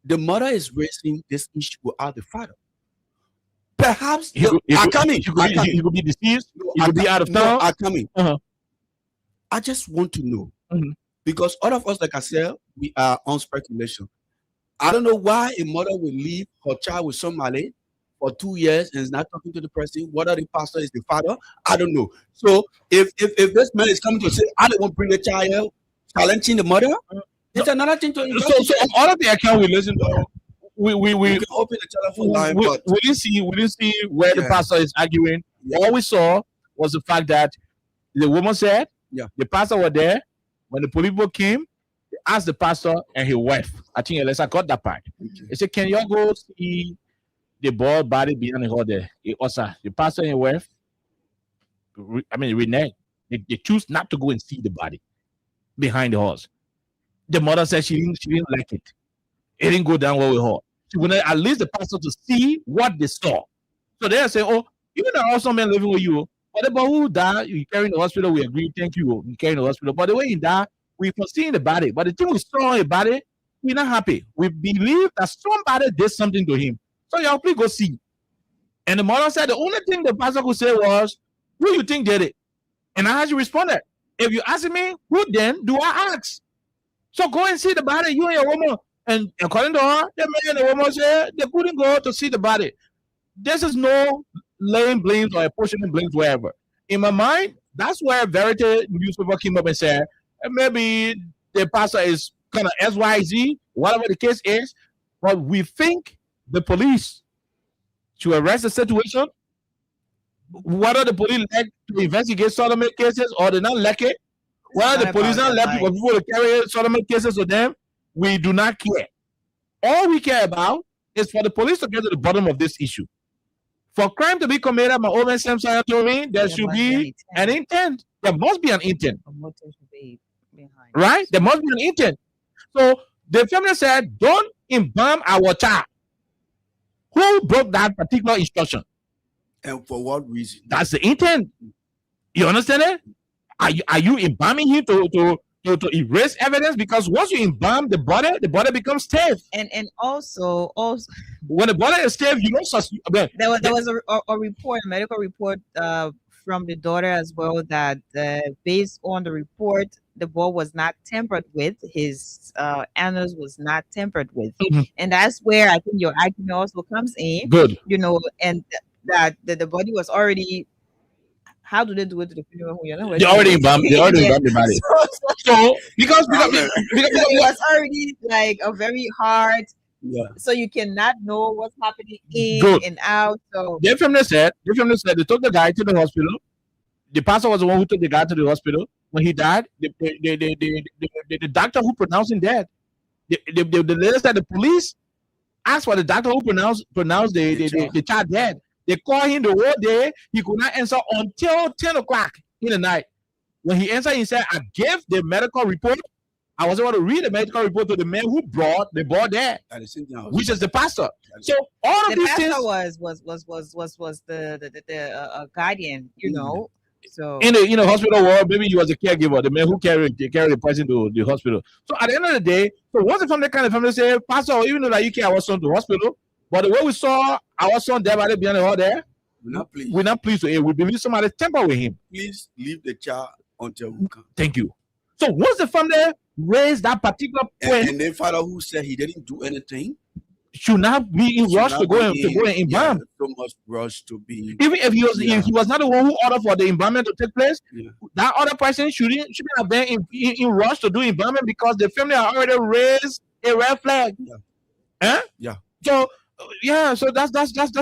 the mother is raising this issue without the father. Perhaps He could Akami. be deceased. No, He could be out of no, town. Akami. Uh-huh. I just want to know, Mhm. because all of us, like I said, we are on speculation. I don't know why a mother will leave her child with somebody for 2 years and is not talking to the person. Whether the pastor is the father, I don't know. So if this man is coming to say, I don't want to bring the child, challenging the mother, it's another thing to So investigate. on all of the account we listen to, we You can open the telephone line, but we didn't see where the Yeah. pastor is arguing. Yeah. All we saw was the fact that the woman said, Yeah. the pastor were there. When the police people came, they asked the pastor and his wife. I think Alexa got that part. They said, can you go see the boy body behind the hall there? Also, the pastor and his wife, Renee, they choose not to go and see the body behind the horse. The mother said she didn't like it. It didn't go down well with her. She wanted at least the pastor to see what they saw. So they say, oh, even there are some men living with you, but about who died, you carry in the hospital, we agree, thank you, you carry in the hospital. But the way he died, we foreseen the body. But the thing we saw in the body, we're not happy. We believe that somebody did something to him. So y'all please go see. And the mother said the only thing the pastor could say was, who you think did it? And I actually responded, if you ask me, who then do I ask? So go and see the body, you and your woman. And according to her, the man and the woman said they couldn't go to see the body. This is no laying blames or apportioning blames wherever. In my mind, that's where Verity newspaper came up and said, maybe the pastor is kind of SYZ, whatever the case is, but we think the police should arrest the situation. Whether the police like to investigate sodomy cases or they not like it, whether the police not let people to carry sodomy cases to them, we do not care. All we care about is for the police to get to the bottom of this issue. For crime to be committed, my old man Sam Sanya told me there should be an intent. There must be an intent. Right? There must be an intent. So the family said, don't embalm our child. Who broke that particular instruction? and for what reason? That's the intent. You understand it? Are you embalming him to erase evidence? Because once you embalm the body becomes stiff. And also when the body is stiff, you don't there was a report, a medical report from the daughter as well, that based on the report, the boy was not tampered with. His anus was not tampered with. And that's where I think your argument also comes in. Good. And that the body was already. How do they do it to the funeral home? They already embalmed the body. So because it was already like a very hard. Yeah. So you cannot know what's happening in and out. So their family said they took the guy to the hospital. The pastor was the one who took the guy to the hospital. When he died, the doctor who pronounced him dead. The lady said the police asked for the doctor who pronounced the child dead. They called him the whole day. He could not answer until 10 o'clock in the night. When he answered, he said, I gave the medical report. I was able to read the medical report to the man who brought the boy there, which is the pastor. So all of these things was the guardian, So in the hospital world, maybe he was a caregiver, the man who carried the person to the hospital. So at the end of the day, so once the family kind of family say, Pastor, even though that you carry our son to the hospital, but the way we saw our son there by the behind the hall there, we're not pleased with him. We believe somebody temper with him. Please leave the child until we come. Thank you. So once the family raised that particular point, and then father who said he didn't do anything should not be in rush to go and embalm. So much rush to be. Even if he was not the one who ordered for the embalmment to take place, that other person shouldn't have been in rush to do embalmment because the family had already raised a red flag. Yeah. So so that's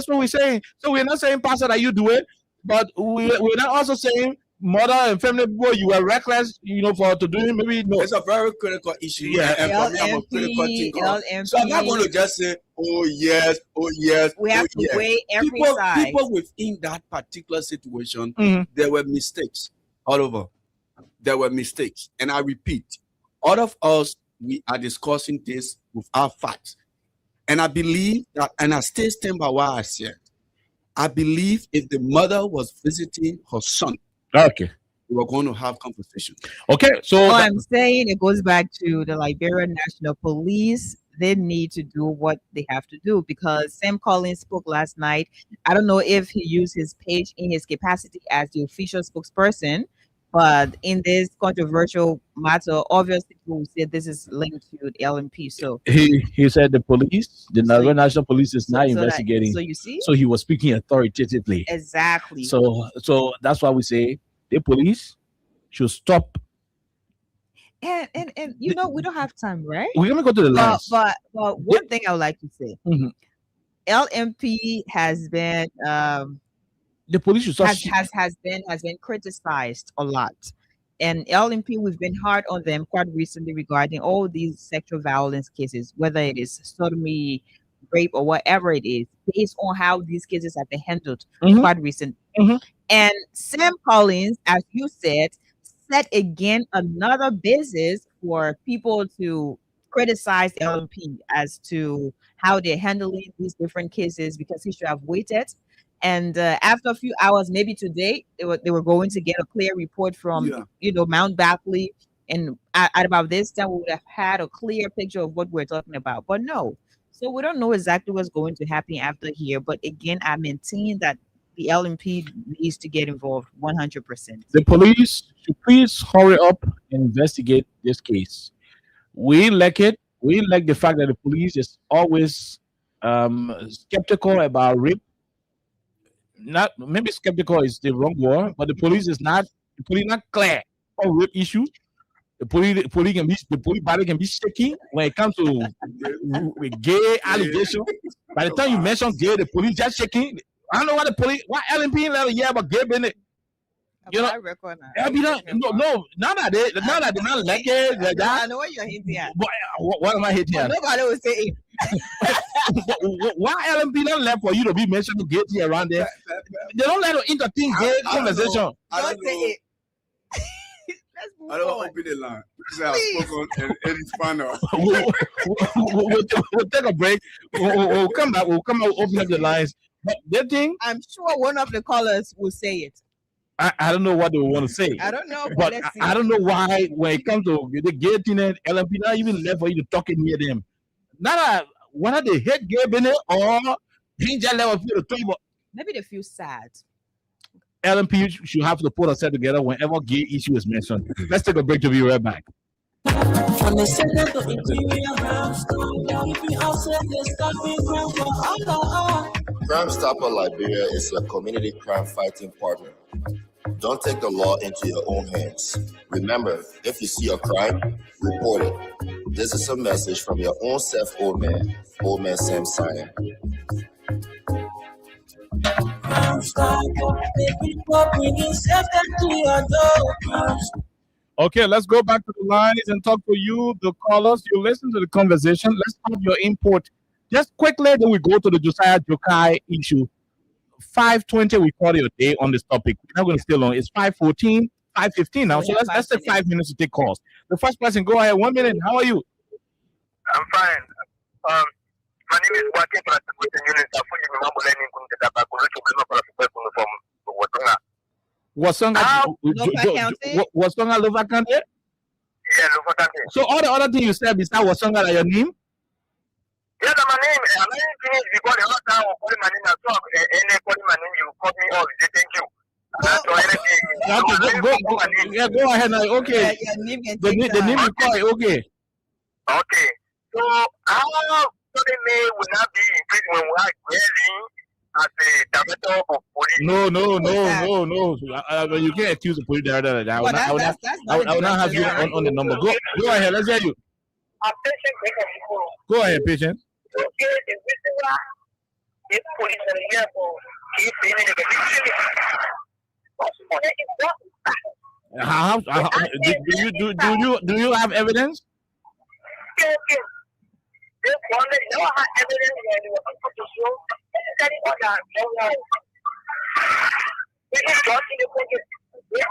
what we're saying. So we're not saying, Pastor, that you do it, but we're not also saying mother and family people, you were reckless, for to do it. Maybe no. It's a very critical issue. Yeah, and for me, I'm a critical thinker. So I'm not going to just say, oh yes. We have to weigh every side. People within that particular situation, there were mistakes all over. There were mistakes, and I repeat, all of us, we are discussing this without facts. And I believe that, and I still stand by what I said. I believe if the mother was visiting her son, okay, we were going to have conversation. Okay, so I'm saying it goes back to the Liberian National Police. They need to do what they have to do because Sam Collins spoke last night. I don't know if he used his page in his capacity as the official spokesperson, but in this controversial matter, obviously people say this is linked to the LMP. So he said the police, the National Police, is not investigating. So you see, so he was speaking authoritatively. Exactly. So that's why we say the police should stop. And we don't have time, right? We're gonna go to the last. But one thing I would like to say, LMP has been the police has been criticized a lot, and LMP, we've been hard on them quite recently regarding all these sexual violence cases, whether it is sodomy, rape, or whatever it is, based on how these cases have been handled quite recently. And Sam Collins, as you said, set again another basis for people to criticize LMP as to how they're handling these different cases because he should have waited. And after a few hours, maybe today, they were going to get a clear report from Mount Barkley, and at about this time, we would have had a clear picture of what we're talking about. But no, so we don't know exactly what's going to happen after here. But again, I maintain that the LMP needs to get involved 100%. The police should please hurry up and investigate this case. We like it. We like the fact that the police is always skeptical about rape. Not maybe skeptical is the wrong word, but the police not clear on rape issues. The police body can be shaky when it comes to gay allegation. By the time you mention gay, the police just shaking. I don't know why LMP let a year about gay business. I reckon. No. Now that they're not like it. I know what you're hinting at. What am I hitting at? Nobody will say it. Why LMP don't let for you to be mentioned to get here around there? They don't let to entertain gay conversation. Don't say it. I don't open the line because I have spoken and it's final. We'll take a break. We'll come back. We'll come out, open up the lines. But the thing, I'm sure one of the callers will say it. I don't know what they want to say. I don't know, But let's see. I don't know why when it comes to the gay thing and LMP, not even left for you to talk near them. Not one of the head gay in it or danger level for the trouble. Maybe they feel sad. LMP should have to put ourselves together whenever gay issue is mentioned. Let's take a break to be right back. From the center to interior brownstone, keeping outside the stopping ground for all. Crime Stopper Liberia is your community crime fighting partner. Don't take the law into your own hands. Remember, if you see a crime, report it. This is a message from your own self, Old Man Sam Sion. Crime Stopper, people bringing safety to your door. Okay, let's go back to the lines and talk to you, the callers. You listen to the conversation. Let's have your input. Just quickly, then we go to the Josiah Jokai issue. 5:20, we call it a day on this topic. We're not going to stay long. It's 5:14, 5:15 now. So let's take 5 minutes to take calls. The first person, go ahead. 1 minute. How are you? I'm fine. My name is Waki from Unit. Wasonga Lova County? Yeah, Lova County. So all the other things you said besides Wasonga are your name? Yeah, my name. I'm not finished because the other time calling my name as well. And they calling my name, you call me all. Say thank you. Go ahead now. Okay. The name you call it. Okay. Okay. So how somebody will not be in prison when we are grading as the director of police? No. You can't accuse the police director like that. I will not have you on the number. Go ahead. Let's hear you. I'm patient. Go ahead, patient. Okay, the reason why this police are here for keep saying do you have evidence? Okay. This one, they don't have evidence when you were supposed to show what they just got in the pocket. No. We're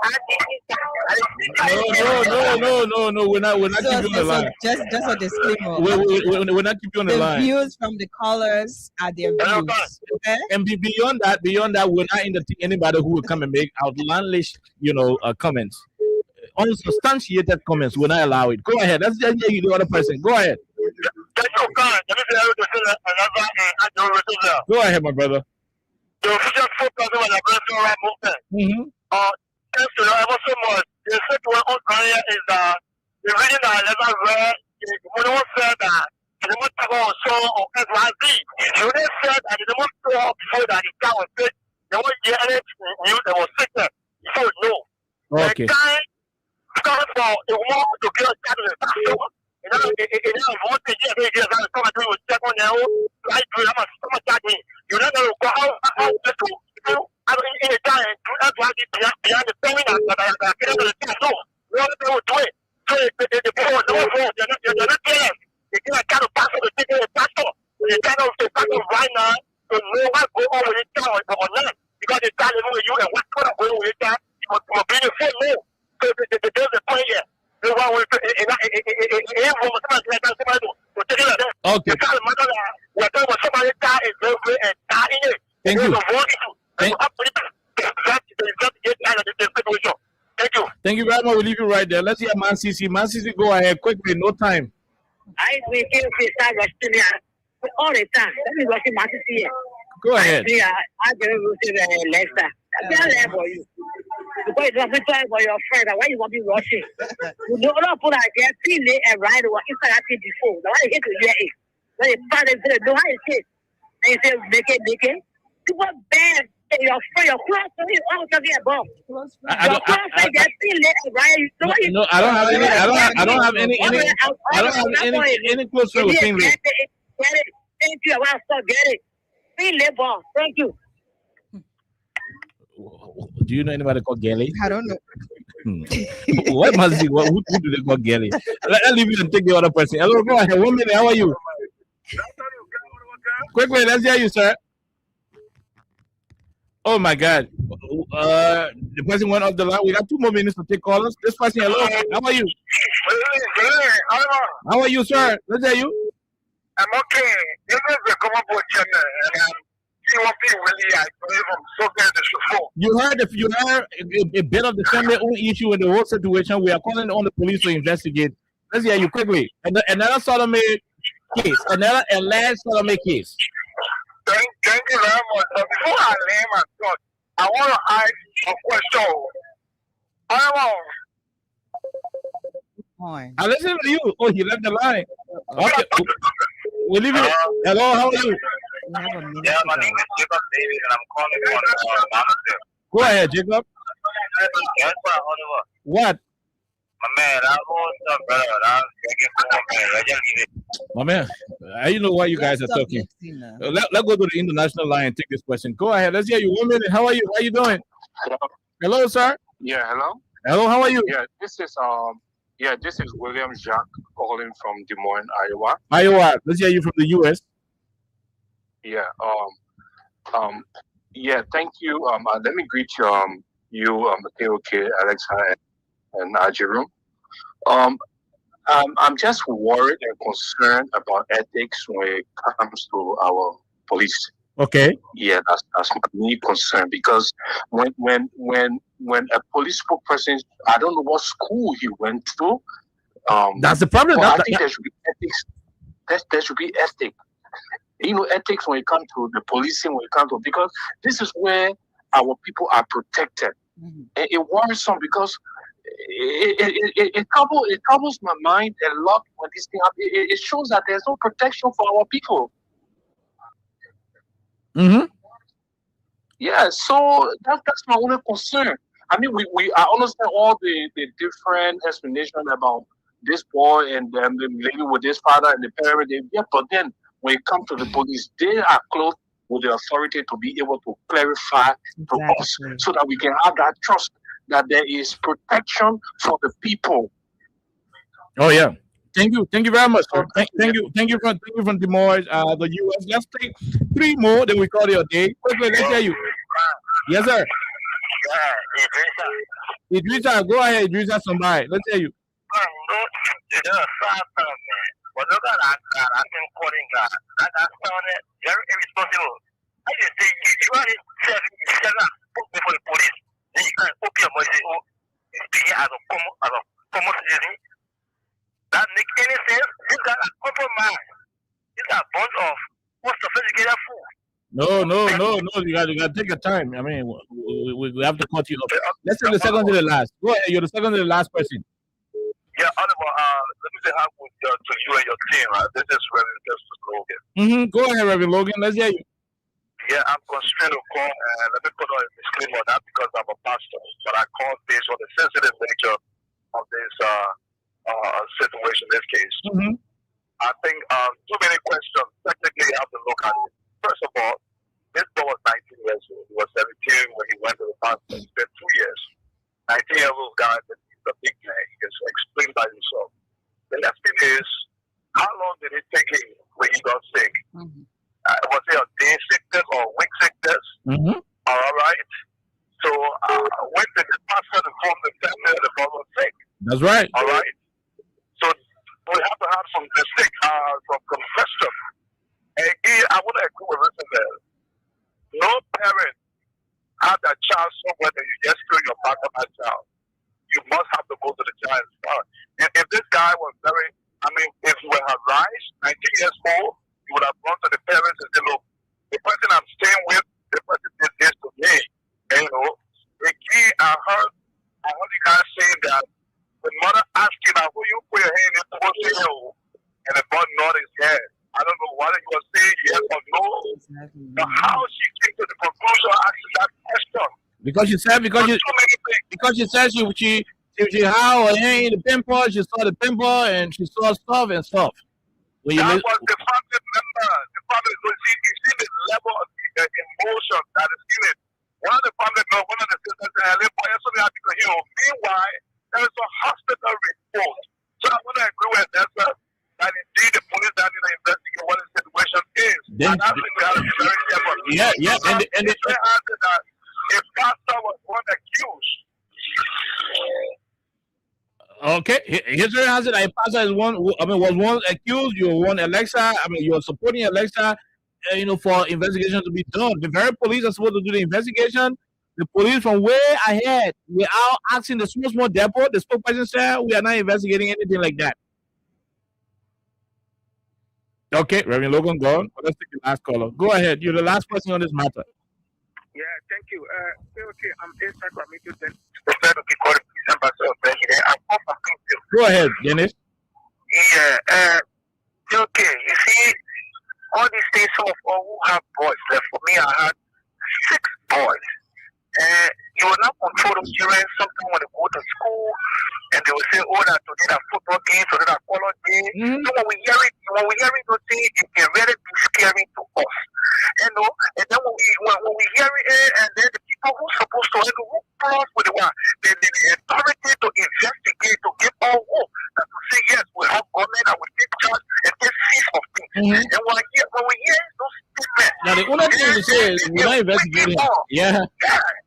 not keeping you on the line. Just a disclaimer. We're not keeping you on the line. The views from the callers are their views. Okay? And beyond that, we're not entertaining anybody who will come and make outlandish, comments. Unsubstantiated comments, we're not allow it. Go ahead. Let's just hear you, the other person. Go ahead. Go ahead, my brother. The official focus on the Brentford movement. Thanks to you ever so much. The second one area is the reading that I never read. When one said that the most of show of SYZ, you then said that the most before that the guy was sick. The one year knew there was sickness. You said no. Okay. The guy started for the war to get a child in the bathroom. And now, one thing, yes, I was talking to you, check on now, right, I'm a stomach judging. You don't know go out, I mean, in the time, that's why behind the seminar that I get into the team. So, we all know to it. So, the people know they're not there. They can't kind of pass on the ticket of pastor. They kind of the pastor right now to know what go on with it down or not. Because they tell you and what kind of go with it down. You're being a full move. So, there's a point here. Okay. Thank you. Thank you very much. We'll leave you right there. Let's hear Man CC. Man CC, go ahead quickly. No time. I will give you all the time. Let me watch Man CC. Go ahead. I will see the Leicester. I'm there for you. Because it's a time for your friend. Why you want to be rushing? You don't put out there, feel it and ride what inside that before. The one you hit to hear it. When you find it, you know how it is. And you say, make it. People bad. Your friend, your close friend, what I'm talking about. Your close friend, they feel it and ride. No, I don't have any close friend with Finley. Get it. Thank you. I want to get it. Feel it, boss. Thank you. Do you know anybody called Gelly? I don't know. What must be? Who do they call Gelly? I'll leave you and take the other person. Hello, go ahead. 1 minute. How are you? Quickly, let's hear you, sir. Oh my God. The person went off the line. We got 2 more minutes to take callers. This person, hello. How are you? How are you, sir? Let's hear you. I'm okay. This is the common board chairman. You heard a bit of the family own issue in the whole situation. We are calling on the police to investigate. Let's hear you quickly. And another sodomy case, another alleged sodomy case. Thank you very much. But before I name my thought, I want to ask a question. I listen to you. Oh, he left the line. Okay. We'll leave it. Hello, how are you? Yeah, my name is Jacob David, and I'm calling from Mountain. Go ahead, Jacob. What? My man, I want some brother. My man, I know why you guys are talking. Let's go to the international line and take this question. Go ahead. Let's hear you. 1 minute. How are you? How are you doing? Hello, sir. Yeah, hello. Hello, how are you? Yeah, this is William Jacques calling from Des Moines, Iowa. Iowa. Let's hear you from the US. Yeah. Thank you. Let me greet you, KOK, Alexa, and Ajirum. I'm just worried and concerned about ethics when it comes to our police. Okay. Yeah, that's my main concern, because when a police spokesperson, I don't know what school he went to. That's the problem. I think there should be ethics. There should be ethics. Ethics when it comes to the policing, when it comes to, because this is where our people are protected. Mm-hmm. And it worries some because it troubles my mind a lot when this thing happens. It shows that there's no protection for our people. Mm-hmm. Yeah, so that's my only concern. I mean, I understand all the different explanation about this boy and the lady with this father and the parent. But then when it comes to the police, they are close with the authority to be able to clarify to us, so that we can have that trust that there is protection for the people. Oh yeah. Thank you very much. Thank you from Des Moines, the US. Let's take 3 more, then we call it a day. Quickly, let's hear you. Yes, sir. Yeah, Idrissa, go ahead, Idrissa, somebody. Let's hear you. That make any sense? These guys are compromised. These are a bunch of sophisticated fools. No. You got to take your time. I mean, we have to cut you off. Let's say the second to the last. Go ahead. You're the second to the last person. Yeah, Oliver, let me say hi to you and your team. This is Reverend Justice Logan. Mm-hmm. Go ahead, Reverend Logan. Let's hear you. Yeah, I'm constrained to call, and let me put on a disclaimer, not because I'm a pastor, but I call based on the sensitive nature of this situation, this case. Mm-hmm. I think too many questions. Technically, you have to look at it. First of all, this boy was 19 years old. He was 17 when he went to the pastor. He spent 2 years. 19-year-old guy, but he's a big man. He just explained by himself. The next thing is, how long did it take him when he got sick? Mm-hmm. Was it a day sickness or week sickness? Mm-hmm. All right. So when did the pastor inform the family that the boy was sick? That's right. All right. So we have to have some confession. And again, I want to agree with Roosevelt. No parent have that child somewhere that you just throw your back on that child. You must have to go to the child's father. And if this guy was if he were rise, 19 years old, he would have gone to the parents and said, look, the person I'm staying with, the person did this to me. And again, I heard you guys saying that the mother asking her, who you put your hand in towards you? And the boy nodded his head. I don't know whether he was saying yes or no. Exactly. But how she came to the conclusion asking that question? Because she said she how her hand in the pimple, she saw the pimple and she saw stuff. When that was the family member. The family, you see the level of emotion that is in it. One of the family members, one of the sisters said, meanwhile, there is a hospital report. So I want to agree with that, that indeed the police that need to investigate what the situation is. And I think we have to be very careful. Yeah. And they answered that if pastor was one accused. Okay, history has it. Pastor was one accused. You were one Alexa. You're supporting Alexa, for investigation to be done. The very police are supposed to do the investigation. The police from way ahead, we are asking the small depot. The spokesperson said we are not investigating anything like that. Okay, Reverend Logan, go on. Let's take the last caller. Go ahead. You're the last person on this matter. Yeah, thank you. Okay, I'm Esther Kwamitu, then prepared to be called ambassador of president. I'm off of Kingston. Go ahead, Dennis. Yeah, okay, you see, all these days, some of all who have boys left. For me, I had 6 boys. You will not control those children. Sometimes when they go to school, and they will say, "Oh, that today that football game, today that color day." So when we hear it, those things, it can really be scary to us, And then when we hear it, and then the people who are supposed to who cross with the authority to investigate, to give all hope, that to say yes, we have government and we take charge and take cease of things. And when we hear those statements, now the only thing to say is we're not investigating. Yeah.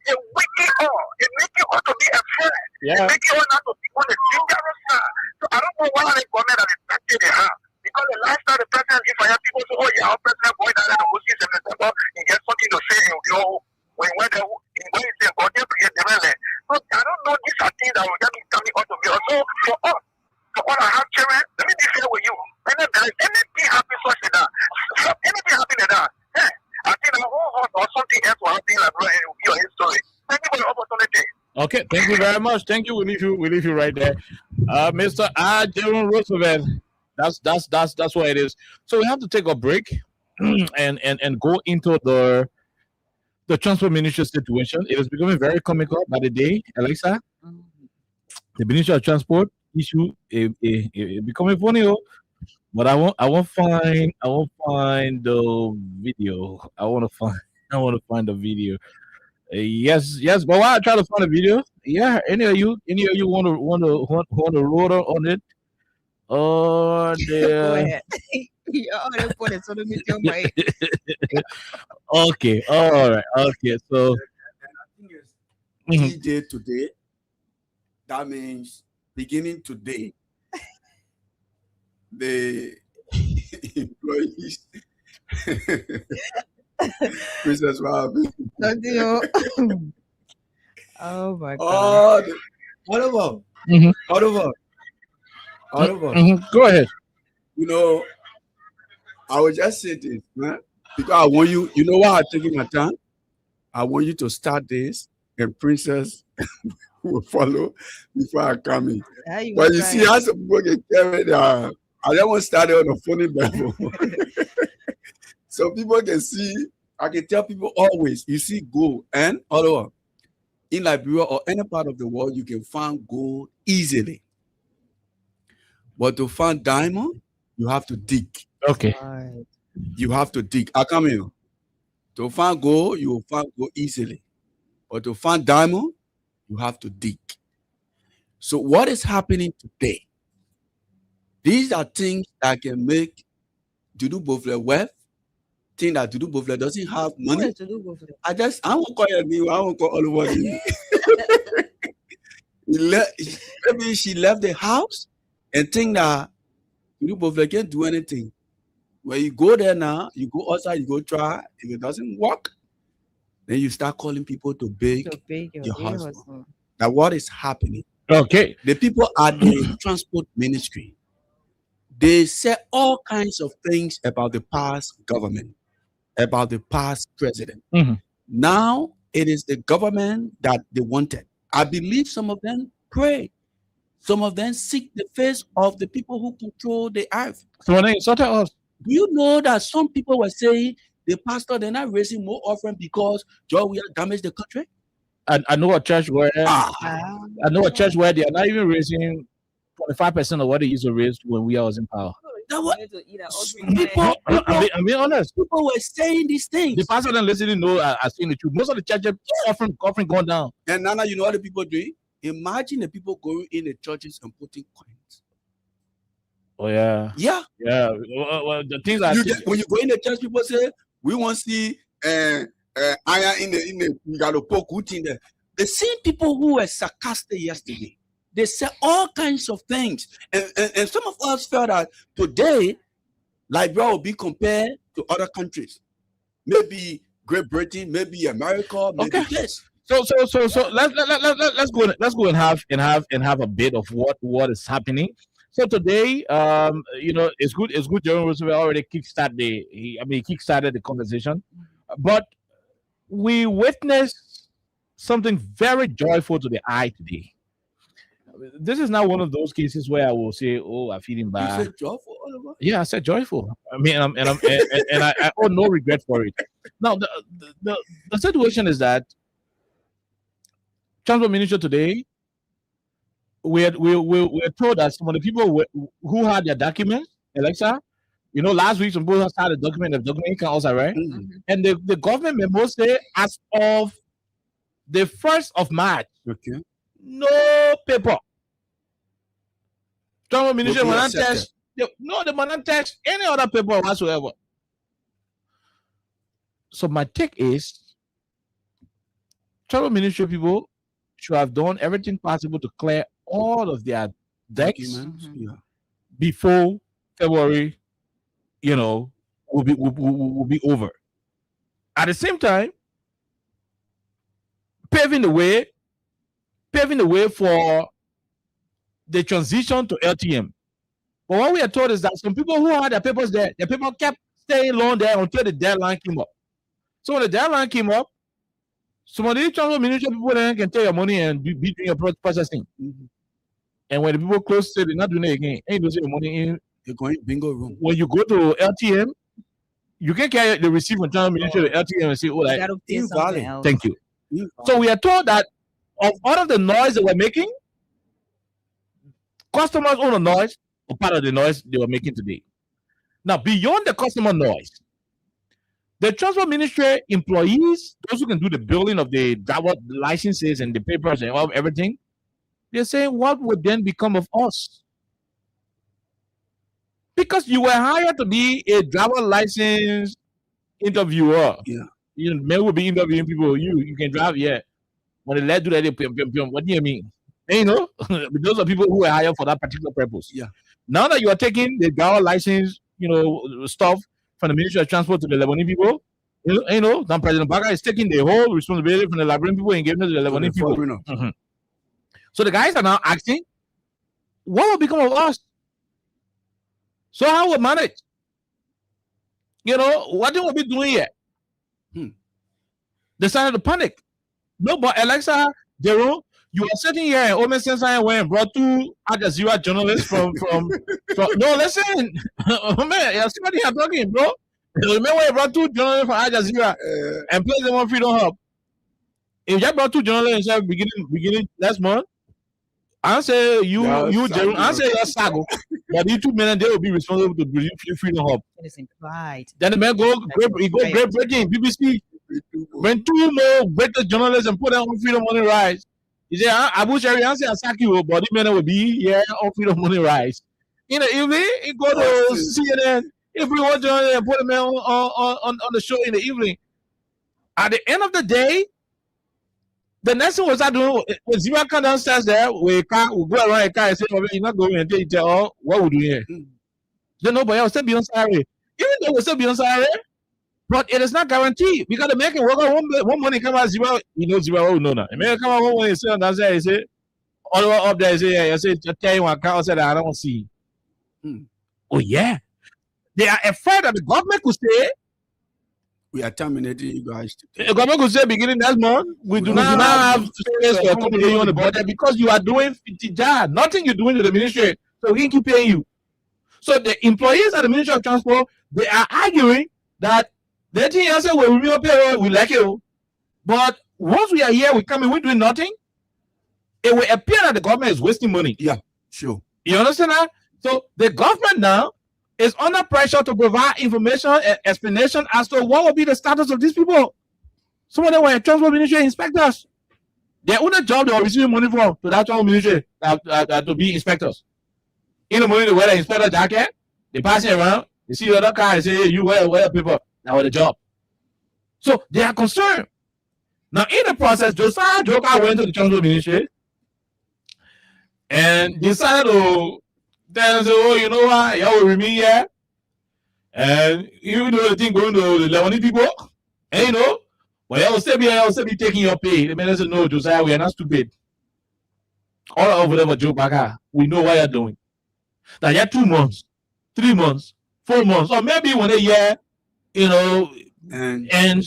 It wicked all. It make you ought to be afraid. Yeah. It make you ought not to be on the dangerous side. So I don't know why the government are expecting they have. Because the last time the president, if I have people say, "Oh yeah, our president going down there to go see September," he gets something to say, when he went there, when he said, "God, they forget the land." So I don't know, these are things that will get me coming out of here. So for us, for all I have children, let me be fair with you. And if there is anything happens such as that, anything happening like that, I think a whole house or something else will happen like your history. Thank you for the opportunity. Okay, thank you very much. Thank you. We leave you right there. Mr. R. Jerome Roosevelt. That's what it is. So we have to take a break and go into the transport ministry situation. It is becoming very comical by the day, Alexa. The Ministry of Transport issue is becoming funny. But I won't find the video. I want to find the video. Yes. But while I try to find a video, yeah. Any of you want to roll on it? Oh, Go ahead. Okay. All right. Okay. So, and I think it's today. That means beginning today, the employees. Princess Robbie. Oh my God. Oliver. Go ahead. I will just say this, man, because I want you. You know why I'm taking my time? I want you to start this, and Princess will follow before I come in. But you see how some people get carried. I don't want to start it on a funny level. So people can see. I can tell people always. You see gold and Oliver in Liberia or any part of the world, you can find gold easily. But to find diamond, you have to dig. Okay. You have to dig. I come in. To find gold, you will find gold easily. But to find diamond, you have to dig. So what is happening today? These are things that can make Dudu Bovle wealth. Thing that Dudu Bovle doesn't have money. I won't call you. I won't call all over you. Maybe she left the house and think that Dudu Bovle can't do anything. When you go there now, you go outside, you go try. If it doesn't work, then you start calling people to beg your husband. Now, what is happening? Okay. The people at the transport ministry, they say all kinds of things about the past government, about the past president. Now, it is the government that they wanted. I believe some of them pray. Some of them seek the face of the people who control the earth. So they insulted us. Do you know that some people were saying the pastor, they're not raising more offering because we have damaged the country? I know a church where they are not even raising 25% of what they used to raise when we was in power. People, I'm being honest. People were saying these things. The pastor then listening know are saying the truth. Most of the churches offering going down. And now you know what the people doing? Imagine the people going in the churches and putting coins. Oh yeah. Yeah. Yeah. Well, the things are when you go in the church, people say we want to see iron in the you got to poke wood in there. The same people who were sarcastic yesterday, they said all kinds of things, and some of us felt that today, Liberia will be compared to other countries. maybe Great Britain, maybe America, maybe this. So let's go and have a bit of what is happening. So today, it's good. Jerome Roosevelt already kickstarted the conversation, but we witnessed something very joyful to the eye today. This is not one of those cases where I will say, "Oh, I feel bad." You said joyful, Oliver? Yeah, I said joyful. I mean, I owe no regret for it. Now, the situation is that Transport Ministry today, we're told that some of the people who had their documents, Alexa, last week some people started the document can also, right? Mm-hmm. And the government memo say as of the 1st of March, okay, no paper. Transport Ministry will not test. They will not test any other paper whatsoever. So my take is, Transport Ministry people should have done everything possible to clear all of their decks before February, will be over. At the same time, paving the way for the transition to LTM. But what we are told is that some people who had their papers there, their people kept staying long there until the deadline came up. So when the deadline came up, some of these Transport Ministry people then can take your money and be doing your processing. Mm-hmm. And when the people close say they're not doing it again, ain't losing your money in. You're going bingo room. When you go to LTM, you can carry the receipt from Transport Ministry to LTM and say, "Oh, like, invalid." Thank you. So we are told that of all of the noise that we're making, customers own the noise or part of the noise they were making today. Now, beyond the customer noise, the Transport Ministry employees, those who can do the billing of the driver licenses and the papers and all everything, they're saying, what would then become of us? Because you were hired to be a driver license interviewer. Yeah. Men will be interviewing people. You can drive, yeah. When they let do that, what do you mean? And, those are people who were hired for that particular purpose. Yeah. Now that you are taking the driver license, stuff from the Ministry of Transport to the Lebanese people, then President Baga is taking the whole responsibility from the Liberian people and giving it to the Lebanese people. Mm-hmm. So the guys are now asking, what will become of us? So how will we manage? What do we be doing here? They started to panic. No, but Alexa, Jerome, you are sitting here and Omen Sensei went and brought two Al Jazeera journalists from no, listen. Man, you're somebody here talking, bro. Remember when you brought two journalists from Al Jazeera and placed them on Freedom Hub? If you brought two journalists beginning last month, I say Jerome, I say you're Sago, but you 2 million, they will be responsible to bring Freedom Hub. It is implied. Then the man go Great Britain, BBC, when 2 more better journalists and put them on Freedom Money Rise. He said, Abu Shari, I say Asaki, but the man will be here on Freedom Money Rise. In the evening, he go to CNN. If we want to put him on the show in the evening. At the end of the day, the next thing was I doing when Zima come downstairs there, we go around a car and say, you're not going and tell what we do here. Then nobody else still be on salary. Even though we still be on salary, but it is not guaranteed. We got to make it work out one money come out Zima, Zima, no. And maybe come out one money, say downstairs, he say, all the way up there, he say, I say, just tell you one account, said I don't see. Oh, yeah. They are afraid that the government could say, we are terminating you guys today. The government could say beginning next month, we do not have space to accommodate you on the budget because you are doing 50 jobs. Nothing you're doing to the ministry, so we can keep paying you. So the employees at the Ministry of Transport, they are arguing that the thing answer will review your payroll, we like it. But once we are here, we come in, we're doing nothing. It will appear that the government is wasting money. Yeah, sure. You understand that? So the government now is under pressure to provide information and explanation as to what will be the status of these people. Some of them were Transport Ministry inspectors. Their only job they were receiving money from to that Transport Ministry to be inspectors. In the morning, they wear the inspector jacket, they pass it around, they see the other car and say, hey, you wear paper. That was the job. So they are concerned. Now, in the process, Josiah Joker went to the Transport Ministry and decided to then say, oh, you know what, y'all will remain here. And you know the thing going to the Lebanese people, And you know, but I will still be taking your pay. The man said, no, Josiah, we are not stupid. All of whatever Joe Baga, we know what you're doing. That you're 2 months, 3 months, 4 months, or maybe 1 year, you know, and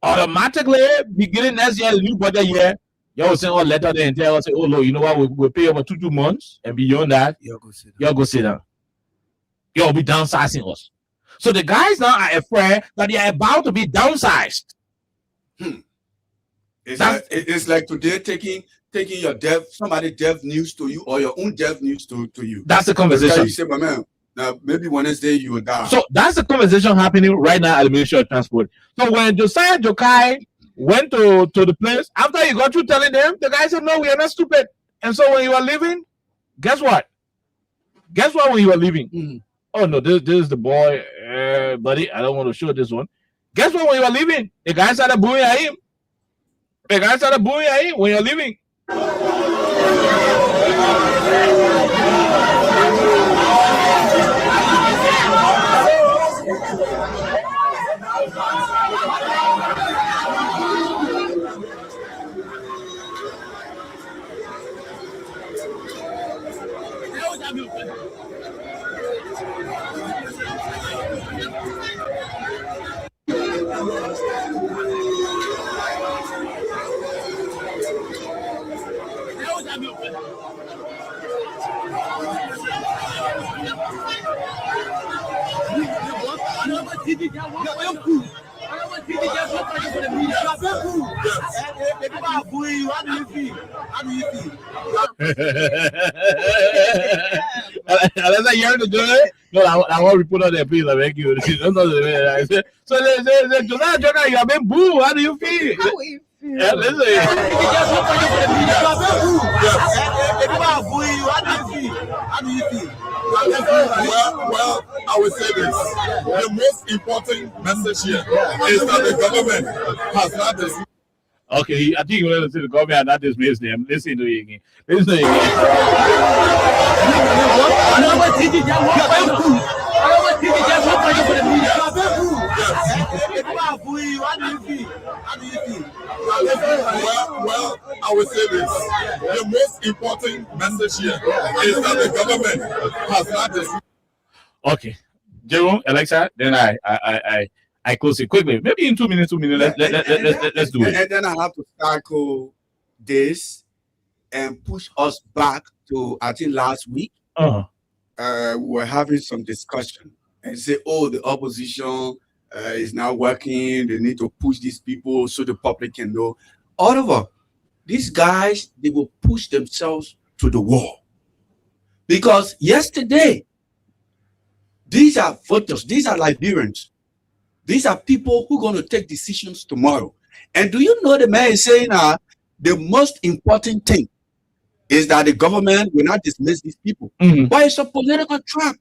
automatically beginning next year, the new budget year, you will send a letter there and tell us, oh no, you know what, we'll pay over 2 months, and beyond that, you'll go sit down. You'll be downsizing us. So the guys now are afraid that they are about to be downsized. It's like today taking your somebody dev news to you or your own dev news to you. That's the conversation. You say, my man, now maybe Wednesday you will die. So that's the conversation happening right now at the Ministry of Transport. So when Josiah Jokai went to the place, after he got through telling them, the guy said, no, we are not stupid. And so when you are leaving, guess what? Guess what when you are leaving? Oh no, this is the boy, buddy. I don't want to show this one. Guess what when you are leaving? The guy started booing at him. The guy started booing at him when you're leaving. Unless I hear to do it, no, I want to put on there, please. I beg you. So Josiah Jokai, you have been booed. How do you feel? How do you feel? Yeah, listen. Well, I would say this. The most important message here is that the government has not dismissed. Okay, I think you want to say the government has not dismissed them. Listen to it again. Listen to it again. Well, I would say this. The most important message here is that the government has not dismissed. Okay, Jerome, Alexa, then I close it quickly. Maybe in 2 minutes. Let's do it. And then I have to tackle this and push us back to, I think, last week. We're having some discussion and say, oh, the opposition is now working. They need to push these people so the public can know. However, these guys, they will push themselves to the wall. Because yesterday, these are voters, these are Liberians. These are people who are going to take decisions tomorrow. And do you know the man is saying the most important thing is that the government will not dismiss these people. But it's a political trap.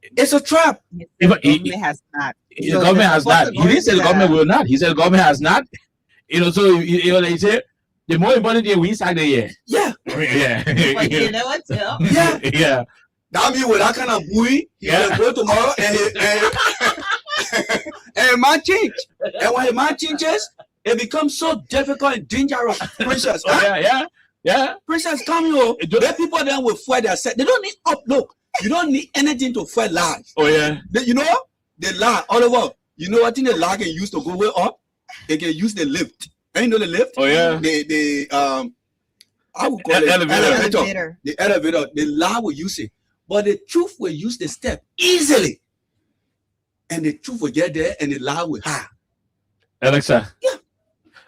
It's a trap. The government has not. The government has not. He didn't say the government will not. He said the government has not. You know, so you know, they say the more important thing we inside the year. Yeah. Yeah. But you know what? Yeah. Yeah. That means with that kind of buoy, he will go tomorrow and it might change. And when it might changes, it becomes so difficult and dangerous. Princess, yeah. Princess, come here. The people then will fuel their set. They don't need up. Look, you don't need anything to fuel lag. Oh yeah. You know the lag all over. You know what thing the lag can use to go way up? They can use the lift. And you know the lift? Oh yeah. I would call it elevator. The elevator. The lag will use it. But the truth will use the step easily. And the truth will get there and the lie will high. Alexa. Yeah.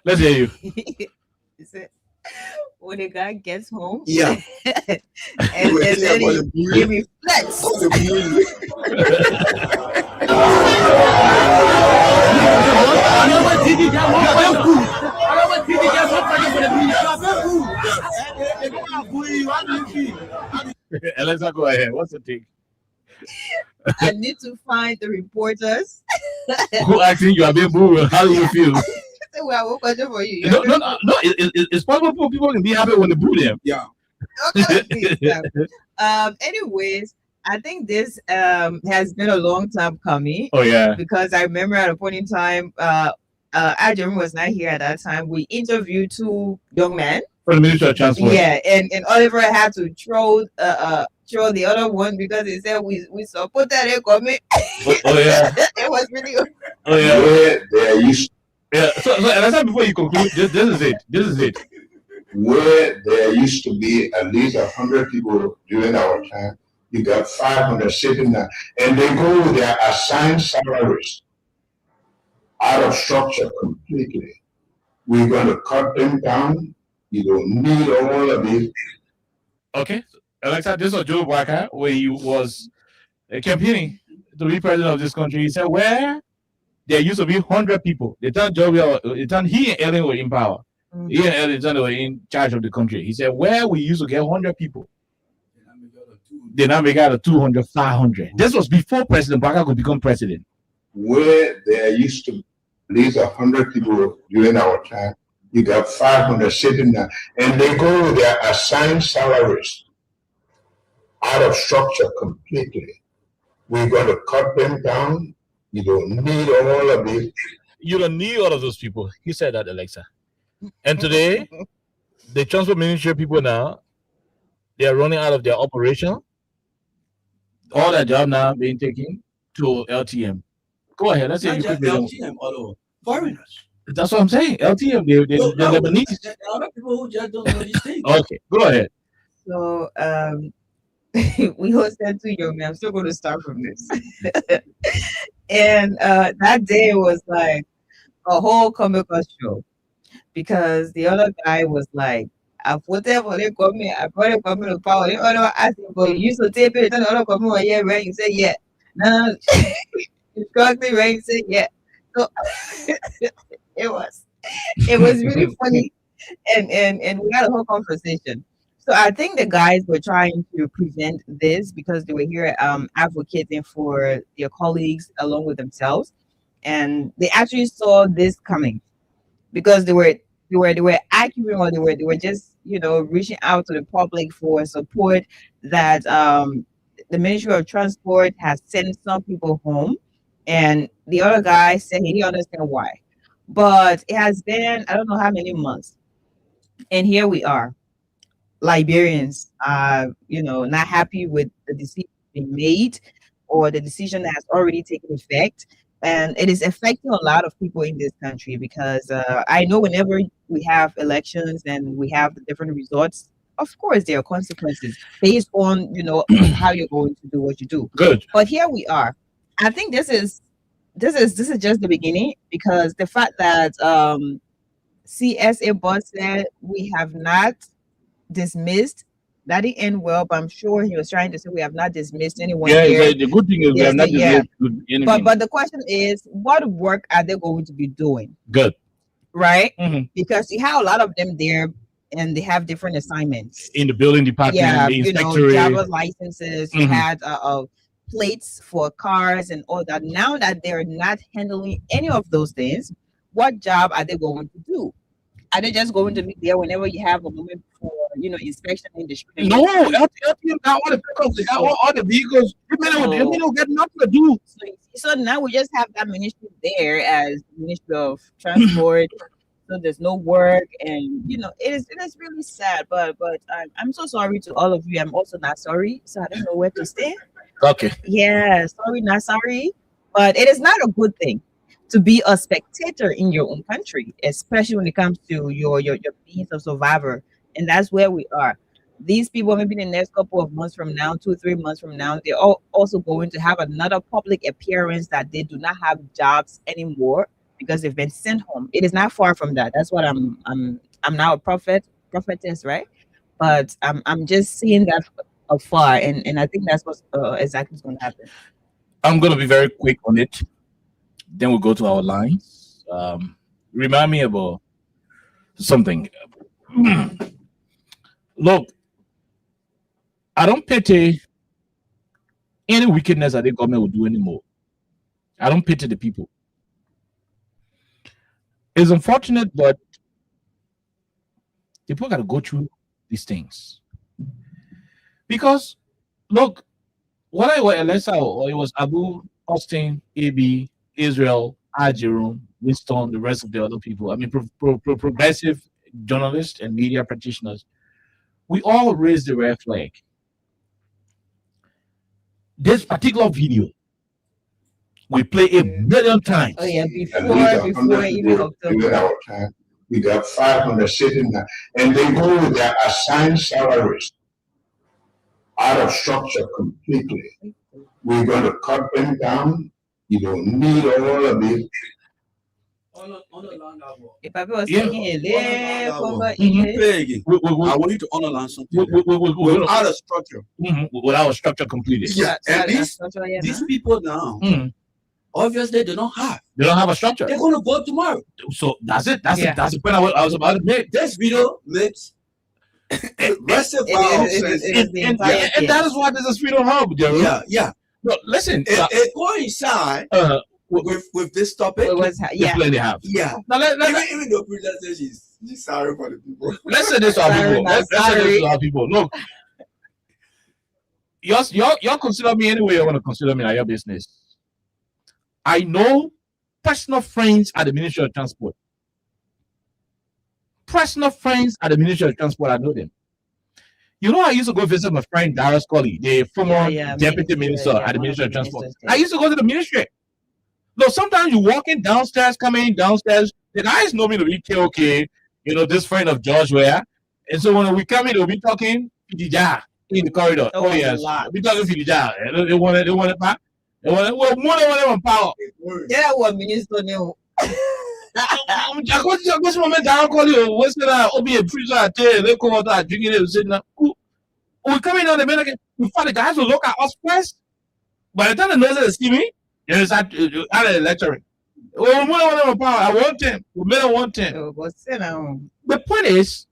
Let's hear you. Is it when the guy gets home? Yeah. and then he reflects. Alexa, go ahead. What's the thing? I need to find the reporters who actually you are being booed. How do you feel? Well, what question for you? No. It's possible for people can be happy when they boo them. Yeah. Okay. Anyways, I think this has been a long time coming. Oh yeah. Because I remember at a point in time, Adam was not here at that time. We interviewed two young men For the Ministry of Transport. Yeah, and Oliver had to throw the other one because he said we support that comment. Oh yeah. It was really good. Oh yeah. Where there used Yeah. So and I said before you conclude, this is it. This is it. where there used to be at least 100 people during our time, you got 500 sitting there, and they go with their assigned salaries out of structure completely. We're going to cut them down. You don't need all of it. Okay. Alexa, this was Joe Walker where he was campaigning to be president of this country. He said, where there used to be 100 people, he and Ellen were in power. He and Ellen were in charge of the country. He said, where we used to get 100 people, they now make out of 200, 500. This was before President Baka could become president. Where there used to be at least 100 people during our time, you got 500 sitting there, and they go with their assigned salaries out of structure completely. We're going to cut them down. You don't need all of it. You don't need all of those people. He said that, Alexa. And today, the transport ministry people now, they are running out of their operation. All their job now being taken to LTM. Go ahead. Let's say you could be LTM, although foreigners. That's what I'm saying. LTM, they're Lebanese. There are other people who just don't know these things. Okay, go ahead. So we hosted two young men. I'm still going to start from this. And that day was like a whole comical show because the other guy was like, I voted for the government, I brought the government to power. The other asked him, but you used to tape it, and the other government was yeah, right? You said yeah. No, you struck me, right? You said yeah. So it was really funny. And we had a whole conversation. So I think the guys were trying to prevent this because they were here advocating for their colleagues along with themselves, and they actually saw this coming because they were arguing or they were just reaching out to the public for support that the Ministry of Transport has sent some people home, and the other guy said he didn't understand why, but it has been I don't know how many months, and here we are. Liberians are, not happy with the decision being made or the decision that has already taken effect. And it is affecting a lot of people in this country because I know whenever we have elections and we have the different results, of course, there are consequences based on, how you're going to do what you do. Good. But here we are. I think this is just the beginning because the fact that CSA boss said we have not dismissed. That didn't end well, but I'm sure he was trying to say we have not dismissed anyone. Yeah, the good thing is we have not dismissed anything. But the question is, what work are they going to be doing? Good. Right? Mm-hmm. Because you have a lot of them there and they have different assignments. In the building department, the inspectorate. Driver's licenses, you had plates for cars and all that. Now that they're not handling any of those things, what job are they going to do? Are they just going to be there whenever you have a moment for inspection in the street? No, LTM got all the pickups, they got all the vehicles. They don't get nothing to do. So now we just have that ministry there as Ministry of Transport. So there's no work, and it is really sad. But I'm so sorry to all of you. I'm also not sorry, so I don't know where to stand. Okay. Yeah, sorry, not sorry, but it is not a good thing to be a spectator in your own country, especially when it comes to your being a survivor. And that's where we are. These people, maybe in the next couple of months from now, 2-3 months from now, they're also going to have another public appearance that they do not have jobs anymore because they've been sent home. It is not far from that. That's what I'm now a prophetess, right? But I'm just seeing that afar, and I think that's what exactly is going to happen. I'm going to be very quick on it. Then we'll go to our lines. Remind me about something. Look, I don't pity any wickedness that the government will do anymore. I don't pity the people. It's unfortunate, but people got to go through these things. Because, look, whether it was Alexa or it was Abu, Austin, AB, Israel, Jerome, Winston, the rest of the other people. I mean, progressive journalists and media practitioners. We all raised the red flag. This particular video we play a million times. Oh yeah, before even October. We got 500 sitting there, and they go with their assigned salaries out of structure completely. We're going to cut them down. You don't need all of it. If I was thinking I want you to underline something. Without a structure. Without a structure completed. Yeah, and these people now, obviously they don't have a structure. They're going to vote tomorrow. So that's it. That's the point I was about to make. This video makes aggressive and that is why this is Freedom Hub, Jerry. Yeah. No, listen. It coincides with this topic. They have. Yeah. Now even though President says she's sorry for the people. Let's say this to our people. Let's say this to our people. Look, y'all consider me any way you want to consider me, your business. I know personal friends at the Ministry of Transport. Personal friends at the Ministry of Transport, I know them. You know, I used to go visit my friend Darius Colley, the former deputy minister at the Ministry of Transport. I used to go to the ministry. No, sometimes you're walking downstairs, coming downstairs. The guys know me to be KOK, you know, this friend of George Ware. And so when we come in, they'll be talking Fidija in the corridor. Oh yes, we're talking Fidija. They want it back. They want it. Well, more than one power. Yeah, what minister knew. This moment, I'll call you. What's gonna be a preacher? I tell you, they come out drinking it. Sitting up. We come in on the minute. We find the guys will look at us first. By the time the nurses see me, they start lecturing. Well, more than one power. I want him. We made a 110. The point is,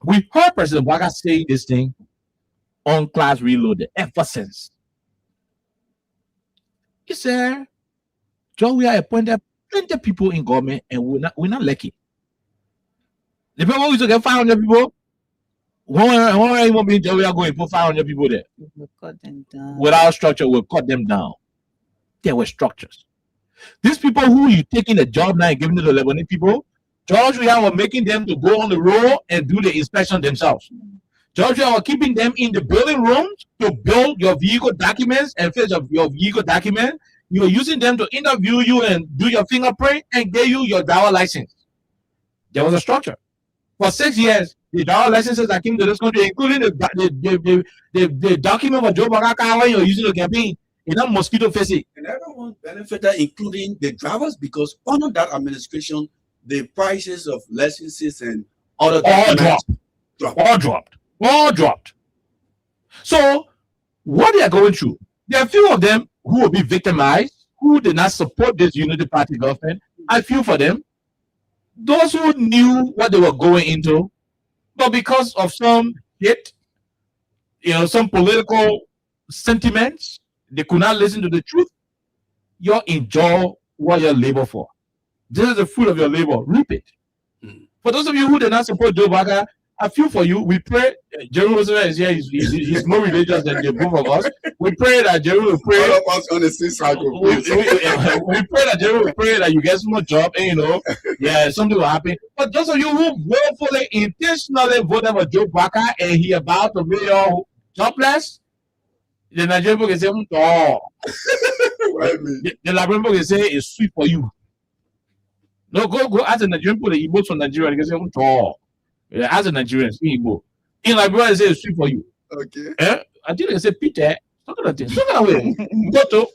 we heard President Waka saying this thing on Class Reloaded ever since. He said, John, we are appointed plenty of people in government and we're not lucky. The people used to get 500 people. One even be we are going to put 500 people there. We'll cut them down. Without structure, we'll cut them down. There were structures. These people who you taking the job now and giving it to the Lebanese people, George we are making them to go on the road and do the inspection themselves. George we are keeping them in the building rooms to build your vehicle documents and fetch your vehicle document. You're using them to interview you and do your fingerprint and get you your driver license. There was a structure. For 6 years, the driver licenses that came to this country, including the document for Joe Bagaka when you're using the campaign, in a mosquito facing. And everyone benefited, including the drivers, because under that administration, the prices of licenses and other all dropped. So what they are going through, there are a few of them who will be victimized, who did not support this unity party government. I feel for them. Those who knew what they were going into, but because of some hate, some political sentiments, they could not listen to the truth. You enjoy what you labor for. This is the fruit of your labor. Reap it. For those of you who did not support Joe Bagaka, I feel for you. We pray. Jerome Roosevelt is here. He's more religious than the both of us. We pray that Jerome will pray. All of us on the same cycle. We pray that Jerome will pray that you get some more job and something will happen. But those of you who willfully, intentionally voted for Joe Bagaka and he about to be your jobless, the Nigerian people can say, the Liberian people can say it's sweet for you. No, go ask the Nigerian people, the Igbos from Nigeria, they can say, as a Nigerian, in Liberia, they say it's sweet for you. Okay. I think they say, Peter, look at that. Look at way. Toto.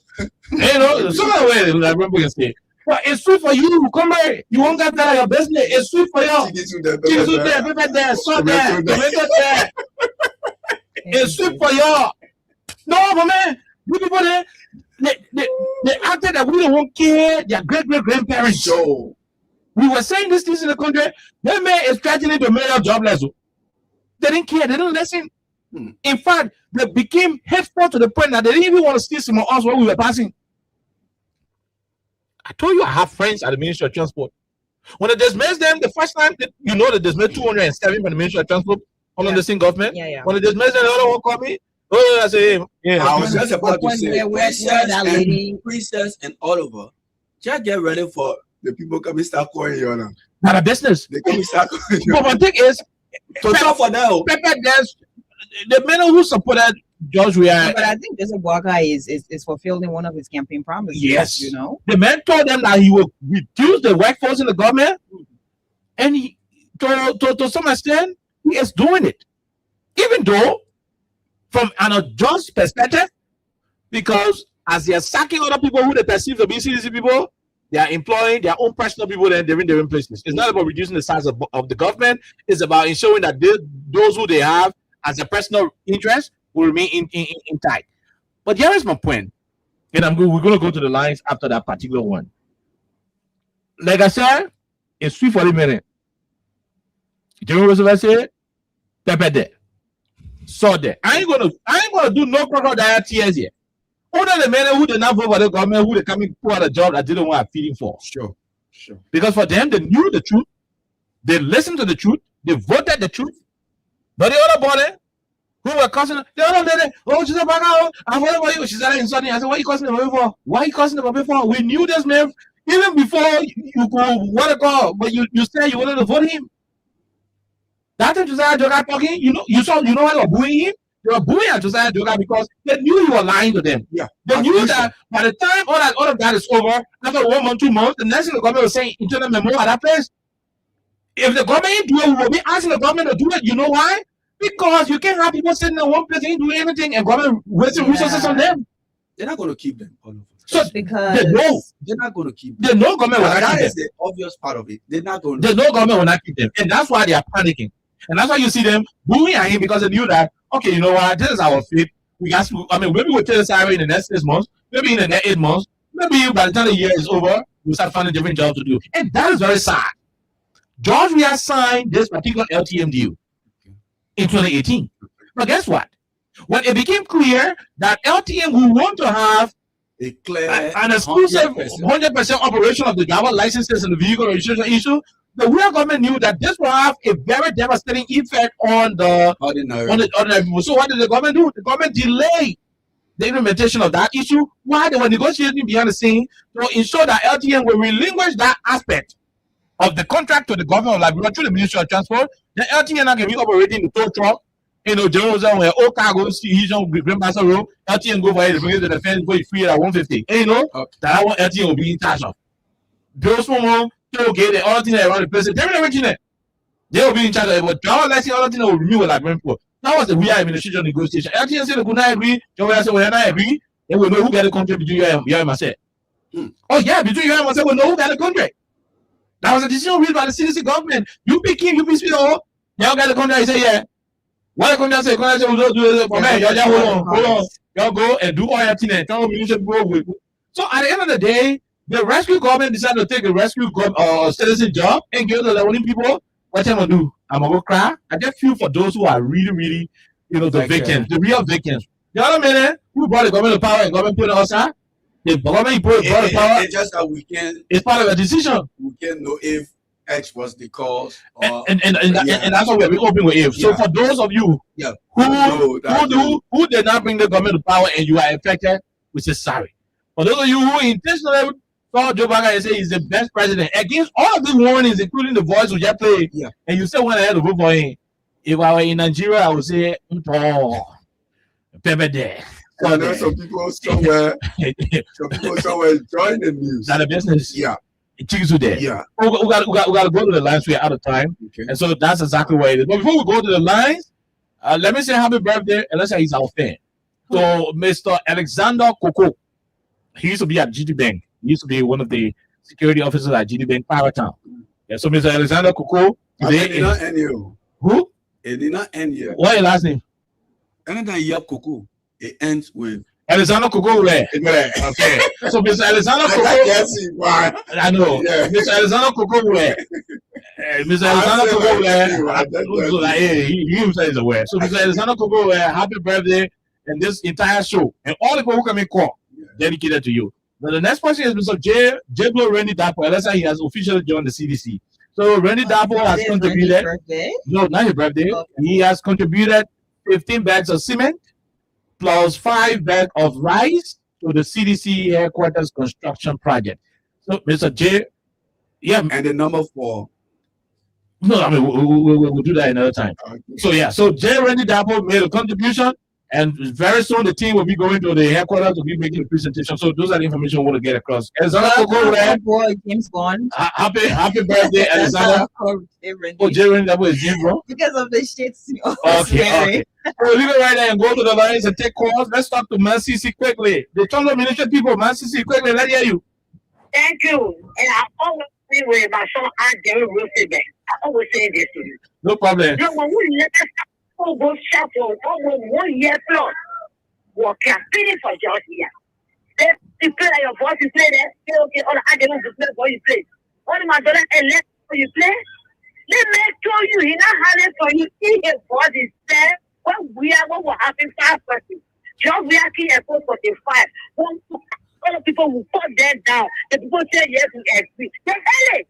Look at way. The Liberian people can say, but it's sweet for you. Come here. You won't get that your business. It's sweet for you. It's sweet for you. No, but man, you people there, they acted that we don't care their great-great-grandparents. So we were saying these things in the country. They made a strategy to make us jobless. They didn't care. They didn't listen. In fact, they became hateful to the point that they didn't even want to steal some of us when we were passing. I told you I have friends at the Ministry of Transport. When they dismissed them, the first time, they dismissed 207 from the Ministry of Transport under the same government. When they dismissed them, the other one called me. I say, I was just about to say, Princess and Oliver, Just get ready for the people coming start calling you now. Not a business. They come start calling you. But the thing is, So talk for now. Pepe, there's the men who supported George Weah. But I think Joseph Boakai is fulfilling one of his campaign promises. Yes, you know, the man told them that he will reduce the workforce in the government, and he, to some extent, he is doing it. Even though, from an unjust perspective, because as they are sacking other people who they perceive to be CDC people, they are employing their own personal people and they're in their own places. It's not about reducing the size of the government. It's about ensuring that those who they have as a personal interest will remain intact. But here is my point, and we're going to go to the lines after that particular one. Like I said, it's 3:40 minutes. You know what I said? Pepe there. So there. I ain't gonna do no crocodile tears here. Only the men who did not vote for the government, who they coming for a job that didn't want feeding for. Sure. Because for them, they knew the truth, they listened to the truth, they voted the truth. But the other body who were cussing, the other lady, oh, she's a bag out. I voted for you. She started insulting. I said, what are you cussing the for? Why are you cussing the for? We knew this man even before you go what to call, but you said you wanted to vote him. That time Josiah Joga talking, you know why they were booing him? They were booing at Josiah Joga because they knew you were lying to them. Yeah. They knew that by the time all of that is over, after 1 month, 2 months, the next thing the government was saying internal memo at that place. If the government ain't do it, we will be asking the government to do it. You know why? Because you can't have people sitting in one place and ain't doing anything and government wasting resources on them. They're not going to keep them. So because they're not going to keep them. They know government will not that keep is them. the obvious part of it. They're not going They know government will not keep them. And that's why they are panicking. And that's why you see them booing at him because they knew that, okay, you know what, this is our fate. We got to, maybe we'll take the salary in the next 6 months, maybe in the next 8 months, maybe by the time the year is over, we'll start finding different jobs to do. And that is very sad. George Weah signed this particular LTM deal in 2018. But guess what? When it became clear that LTM will want to have a clear an exclusive 100% operation of the driver licenses and the vehicle registration issue, the Weah government knew that this will have a very devastating effect on the ordinary people. So what did the government do? The government delayed the implementation of that issue while they were negotiating behind the scene to ensure that LTM will relinquish that aspect of the contract to the government of Liberia through the Ministry of Transport. The LTM now can be operating the tow truck. You know, Jerusalem where all cargoes, Grand Master Road, LTM go for it, bring it to the fence, go free at 150. And you know, that one LTM will be in charge of. Those small okay, the other thing around the place, they will be in charge of it. But the other thing will renew like for. That was the Weah administration negotiation. LTM said they could not agree. Joe said, well, not agree. They will know who got the contract between you and myself. Oh, yeah, between you and myself, we'll know who got the contract. That was a decision reached by the CDC government. You pick him, you pick me, y'all got the contract. He said, yeah. What the contract say? Contract say, we'll do it for me. Y'all just hold on. Y'all go and do all your thing and tell me So at the end of the day, the rescue government decided to take a rescue citizen job and give the Lebanese people what I'm gonna do. I'm gonna go cry. I just feel for those who are really, really, the victims, the real victims. The other minute, who brought the government to power and government put it outside? The government brought the power. It's just that we can. It's part of a decision. We can't know if X was the cause. And that's what we're open with if. So for those of you who did not bring the government to power and you are affected, we say sorry. For those of you who intentionally saw Joe Biden and say he's the best president against all of the warnings, including the voice we just played, and you still went ahead to vote for him. If I were in Nigeria, I would say, Pepe there. I know some people somewhere join the news. Not a business. Yeah. Chickens there. Yeah. We got to go to the lines. We're out of time. Okay. And so that's exactly what it is. But before we go to the lines, let me say happy birthday. And let's say he's our fan. So Mr. Alexander Koko, he used to be at GD Bank. He used to be one of the security officers at GD Bank, Pirate Town. Yeah, so Mr. Alexander Koko. It did not end you. Who? It did not end you. What's your last name? Anytime you have Koko, it ends with Alexander Koko. Okay. So Mr. Alexander Koko. I know. Yeah. Mr. Alexander Koko. Mr. Alexander Koko. He himself is aware. So Mr. Alexander Koko, happy birthday. And this entire show and all the people who come in call dedicated to you. Now the next person is Mr. J. Blow Randy Dapo. Let's say he has officially joined the CDC. So Randy Dapo has contributed. No, not his birthday. Okay. He has contributed 15 bags of cement plus 5 bags of rice to the CDC headquarters construction project. So, Mr. J, yeah, and the number for. No, I mean we'll do that another time. So yeah, so J. Randy Dapple made a contribution, and very soon the team will be going to the headquarters to be making a presentation. So those are the information we want to get across. Alexander boy, James Bond. Happy birthday, Alexander. J. Randy Dapple is James Bond Because of the shits. Okay. So we'll leave it right there and go to the lines and take calls. Let's talk to Mancisi quickly. The Tondo Ministry people, Mancisi quickly. Let's hear you. Thank you. And I always say with my son, I always say this to you. No problem. No, when we let us go shop for almost 1 year plus, we're campaigning for Georgia. Then you play like your voice, you play there. Say, okay, all I don't to play for you play. All my daughter and let you play. Let me tell you, he's not having for you. See his voice is there. What will happen 5%. Just we are key at 45. All the people will put that down. The people say yes, we agree. They hell it.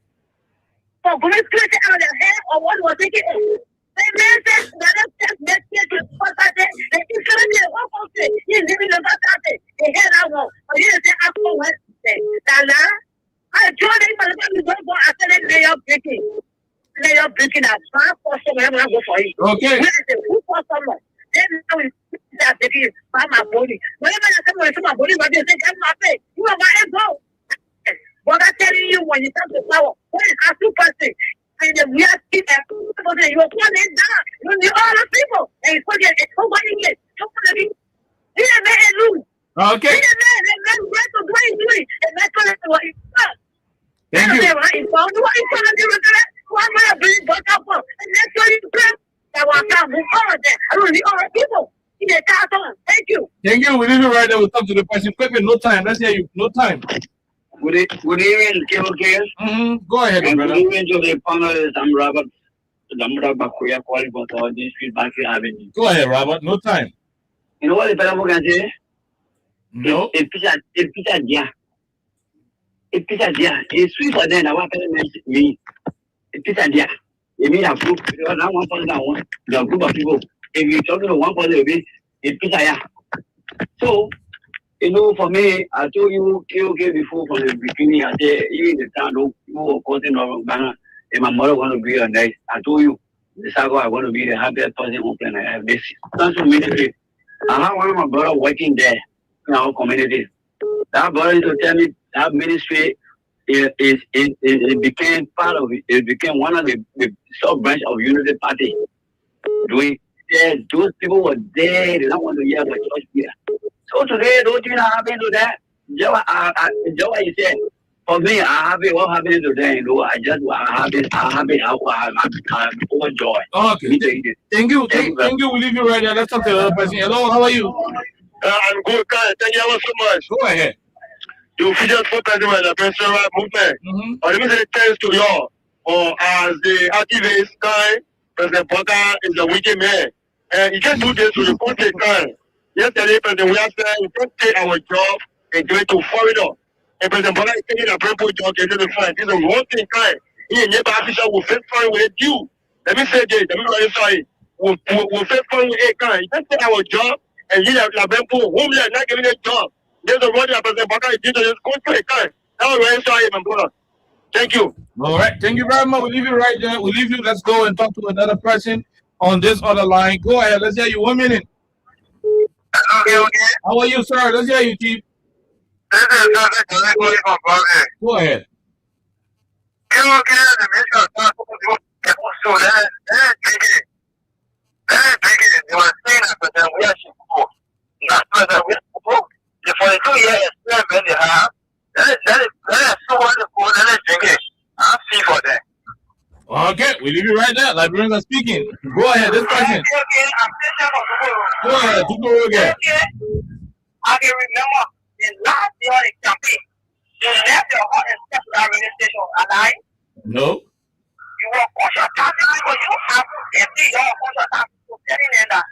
For going straight out of their head or what was taking it. They made this, they living the back. They had that one. But you say, I go what say. I told them, I'm going to go after that lay up breaking at 5 I'm going to go for it. Okay. When I say, who for someone? Then now we start taking by my body. Whenever I say my body, but they say, that's my face. You are my ego. But I'm telling you, when you come to power, when it's a 2%, and then we are people, you are putting it down. You need all the people. And you put it, it's nobody here. Somebody, he didn't make it lose. Okay. He didn't make it lose. And that's what he's done. Thank you. What he's going to do with that? Why am I being brought up? And that's what he's doing. That was not move on there. I don't need all the people. He did that on. Thank you. Thank you. We leave it right there. We'll talk to the person quickly. No time. Let's hear you. No time. Good evening, KOK. Go ahead, brother. Good evening to the panelists. I'm Robert Bakuya calling for this feedback avenue. Go ahead, Robert. No time. You know what the people can say? No. It's pizza. It's sweet for them. I want to me. It's pizza. It means a group. Not one person, one. The group of people. If you're talking to one person, it's pizza. So, you know, for me, I told you KOK before from the beginning. I said, even the town, you were causing no Ghana, and my mother want to be on that. I told you, the Sago, I want to be the happiest person on planet. I have this. That's what ministry. I have one of my brother working there in our community. That brother to tell me that ministry it became part of it. It became one of the sub branch of Unity Party. Those people were there. They don't want to hear about church here. So today, don't you know what happened to that? Joe, you said, for me, I have it. What happened today? You know, I have it. I'm overjoyed. Okay. Thank you. We'll leave you right there. Let's talk to the other person. Hello, how are you? I'm good, guys. Thank you so much. Go ahead. You featured for president of the Presidential Movement. Let me say thanks to you for as the activist guy, President Porter is a wicked man. And he can do this to the country time. Yesterday, President William said we can't take our job and go to Florida. And President Porter is taking a purple job and doing fine. This is a wrong thing time. He and neighbor official will face fine with you. Let me say this. Let me really sorry. We'll face fine with a kind. You can't take our job and you have people whom they are not giving a job. There's a word that President Porter is doing to this country time. That was very sorry, my brother. Thank you. All right. Thank you very much. We'll leave you right there. We'll leave you. Let's go and talk to another person on this other line. Go ahead. Let's hear you. 1 minute. How are you, sir? Let's hear you, Chief. Go ahead. Okay, we leave you right there. Librarians are speaking. Go ahead, this person. Go ahead, Tukuru again. I can remember the last year in campaign. You left your heart and stepped to our radio station, alive? No. You were conscious time because you have empty your conscious time to telling them that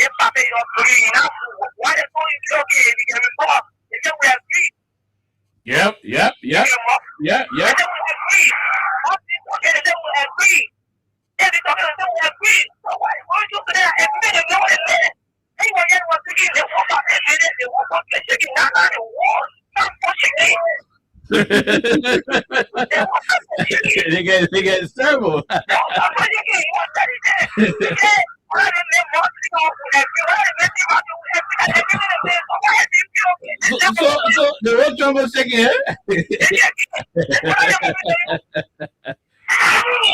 if Papa is not doing enough, why they call you okay? We can report. They say we agree. Yep. They say we agree. They say we agree. Every time they say we agree. So why you do that? Every day they go and say, hey, when you was thinking, they walk out and say they walk out and shaking down and war. They get several. So the road trouble shaking here.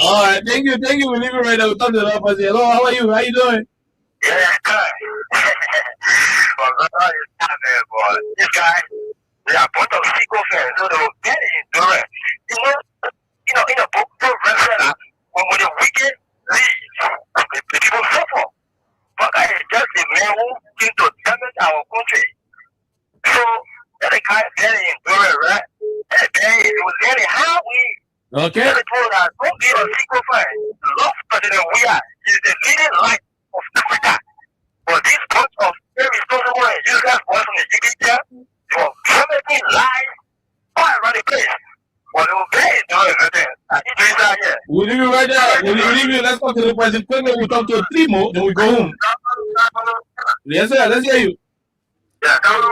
All right, thank you. We leave it right now. We'll talk to the other person. Hello, how are you? How you doing? Yeah, good. This guy, they are both of sequel fans, so they were very endurance. In the book, when the wicked leaves, the people suffer. But I is just a man who came to damage our country. So that the guy is very endurance, right? And it was very hard. Okay. They told us, don't be a sequel fan. Love President we are is the leading light of Africa. But this bunch of irresponsible and useless boys from the GDP, they were promising lies all around the place. But they were very endurance. We'll leave you right there. We'll leave you. Let's talk to the president quickly. We'll talk to three more, then we go home. Yes, sir. Let's hear you. Yeah, Mohammed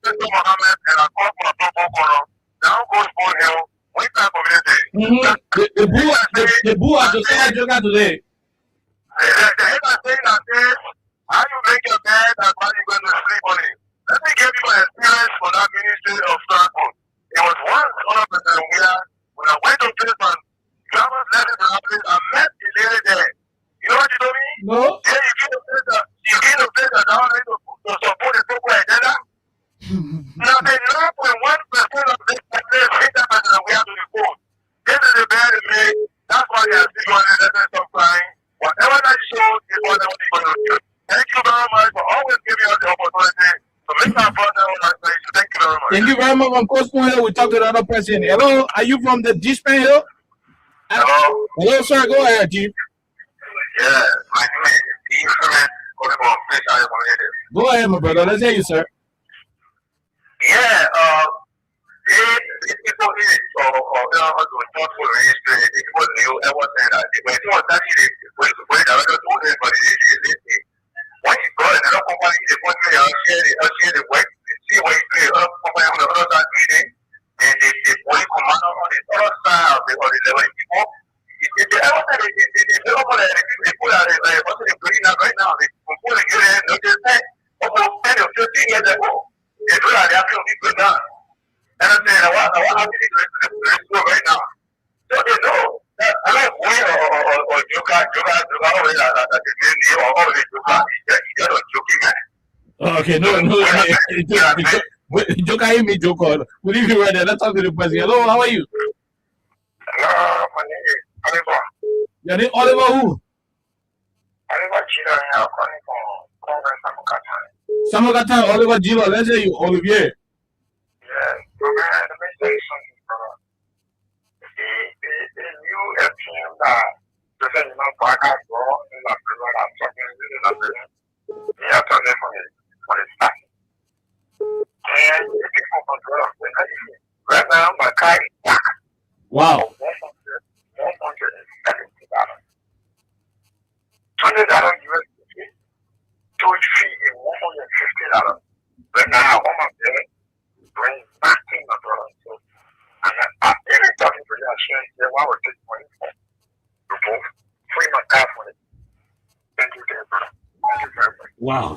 and I call for a double now goes for him. We can't communicate. The boo at Josiah Joker today. How you make your bed and how you going to sleep on it? Let me give you my experience for that ministry of Starkwood. It was once 100% weird when I went to place and grammar lessons and I met the lady there. You know what you told me? No. Yeah, you get a place that down to support the people agenda. Now, the 9.1% of this place hit that person we have to report. This is a bad mistake. That's why they are still on it. Let's stop crying. Whatever that shows is what they want to do. Thank you very much for always giving us the opportunity to make our brother on our stage. Thank you very much. Thank you very much. From Coast Hill, we talk to the other person. Hello, are you from the Dispan Hill? Hello. Hello, sir. Go ahead, Chief. Yeah, my name is Steve Herman. Go ahead, my brother. Let's hear you, sir. Yeah, these people in it, or responsible ministry, it was new, everything that when it was actually when I was doing it, but when you go in another company, they put me on share the work, see what you do, other company on the other side reading, and the police commander on the other side of the level people. If they ever said they put out what's the green out right now, they put a good end, they just say, almost 10 or 15 years ago, they put out their people done. And I'm saying, I want to do right now. So they know that I don't win or Joker, always that the name or always Joker, you're not joking, man. Okay, no. Joker, you mean Joker. We'll leave you right there. Let's talk to the president. Hello, how are you? Hello, my name is Oliver. Your name Oliver who? Oliver Gila, I'm calling from Congress, Samokatan. Samokatan, Oliver Gila. Let's hear you, Olivier. Yeah, but man, let me say something, bro. The new FTM that doesn't know podcast, bro, is not the one I'm talking to. They are talking for the staff. And the people control right now, my car is back. Wow. $170. $20 USD. Storage fee is $150. Right now, all my billing bring back in my brother. So I'm even talking to the insurance here while we're taking money for both free my car for it. Thank you, brother. Thank you very much. Wow.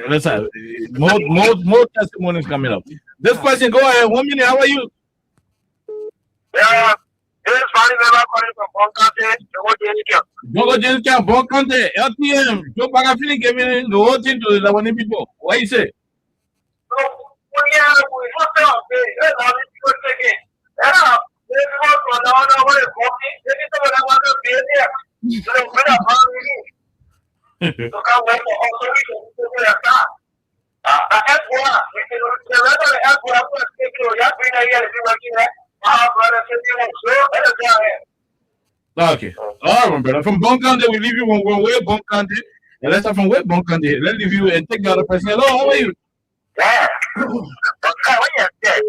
Let's have more testimonies coming up. This question, go ahead. 1 minute. How are you? Yeah, this is Fanny Beba calling from Bonkante, Jogo Jenny Bonkante, LTM, Joe Bagafini gave me the whole thing to the Lawani people. What you say? Okay. All right, brother. From Bonkante, we leave you one way, Bonkante. And let's start from where Bonkante. Let's leave you and take the other person. Hello, how are you? Yeah. But when you're dead,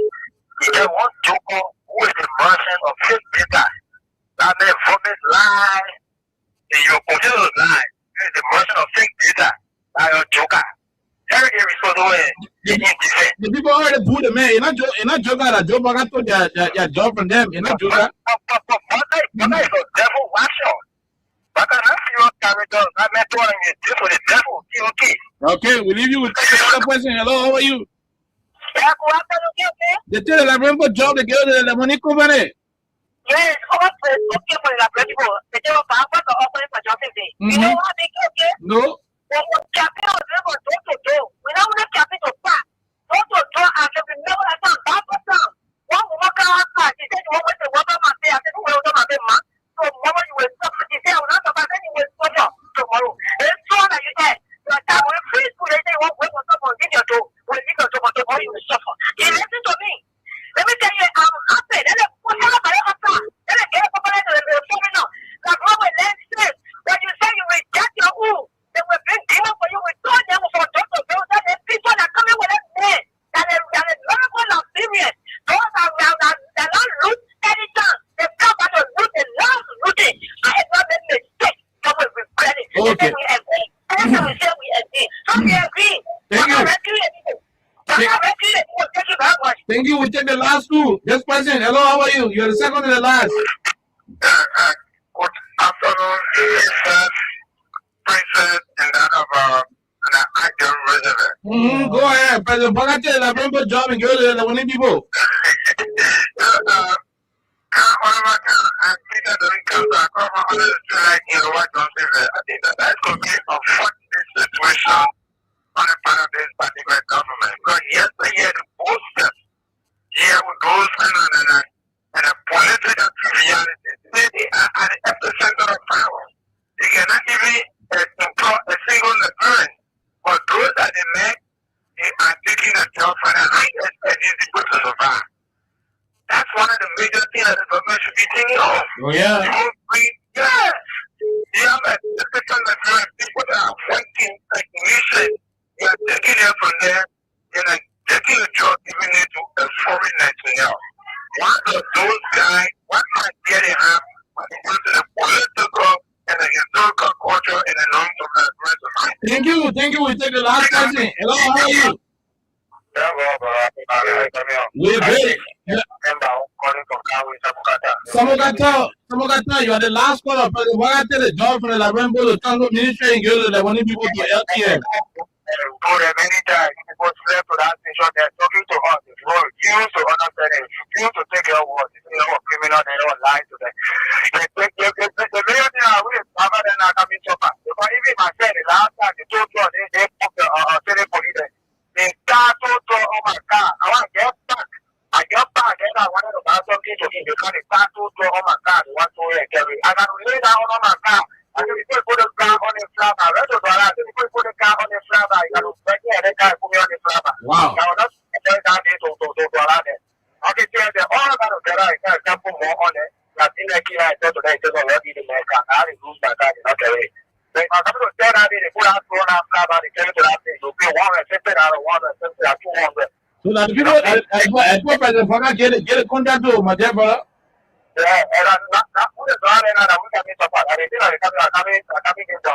you get one joker who is the merchant of fake data. That may vomit lie in your computer lie. This is the merchant of fake data. That your joker. Very irresponsible and indecent. The the people already put the man. You're not joking at a job. I got their job from them. You're not joking. Baka is a devil action. Baka not serious character. I met one in this with the devil. Okay. Okay, we leave you with another question. Hello, how are you? They tell the remember job the girl the money company. Yes, okay for the principal. The job to open for job today. You know what they okay? No. Capital level to. We don't want capital back. To I can remember that time. One woman outside. She said, "What was the woman man say?" I said, "Who was the man?" So, mama, you will stop. She said, "I will not stop." Then you will stop tomorrow. It's true that you had. Your time will free school. They say, "What will stop on video to? When you go to tomorrow, you will suffer." You listen to me. Let me tell you, I'm happy. Then I put on my after. Then I get up and then they will now. Like how we learn this. When you say you reject your who, they will bring demon for you. We told them for Dr. Bill that the people that come in with them men. That is very good experience. Those are not loot anytime. They come back to loot. They love looting. I have not made mistake. So we regret it. Okay. And then we agree. And then we say we agree. So we agree. Thank you. Thank you. We take the last two. This person. Hello, how are you? You're the second and the last. Good afternoon, Princess, and that of an actor resident. Go ahead, President Bagate. I remember job and girl the money people. I think that the council come on the strike in Washington. I think that could be a funny situation on the part of this particular government. Because yesterday, the posters here with those and a political reality, they are at the epicenter of power. They cannot even employ a single Nigerian. But those that they make, they are taking a job for the highest and these people to survive. That's one of the major things that the government should be thinking of. Oh, yeah. Yes. You have a typical Nigerian people that are working technicians. You are taking them from there, and like taking a job giving it to a foreign national. One of those guys, what idea they have when it comes to the political and the historical culture in the long-term development. Thank you. Thank you. We take the last person. Hello, how are you? We're great. Samokata, you are the last caller. President Bagate, the job for the Lavembo, the Tango Ministry, and girl that want people to LTN. Go there many times. People slave to that station. They're talking to us. It's wrong. You to understand it. You to take your words. If you know a criminal, they don't lie to them. The main thing I will cover than I come in shopper. Because even myself, the last time they told you they put the police. They start to oh my God, I want to get back. I get back, then I wanted to buy something to him because they start to oh my God, they want to carry. I got to lay down on my car. I said, before you put the car on the flower, I read the dollar. I said, before you put the car on the flower, you got to bring me and the car put me on the flower. Wow. Now that's that day to dollar there. Okay, so they all about to get out, I can't put more on it. I think like I said today, it's already the man car. I didn't lose my car, it's not carry. If I'm going to tell that day, they put out floor now, flower, they carry to that thing. So pay 150 out of 150 out of 200. So that the people at President Bagate get a contact to my dear brother. Yeah, and I'm not put it on and I'm looking at it. I mean, you know, coming in the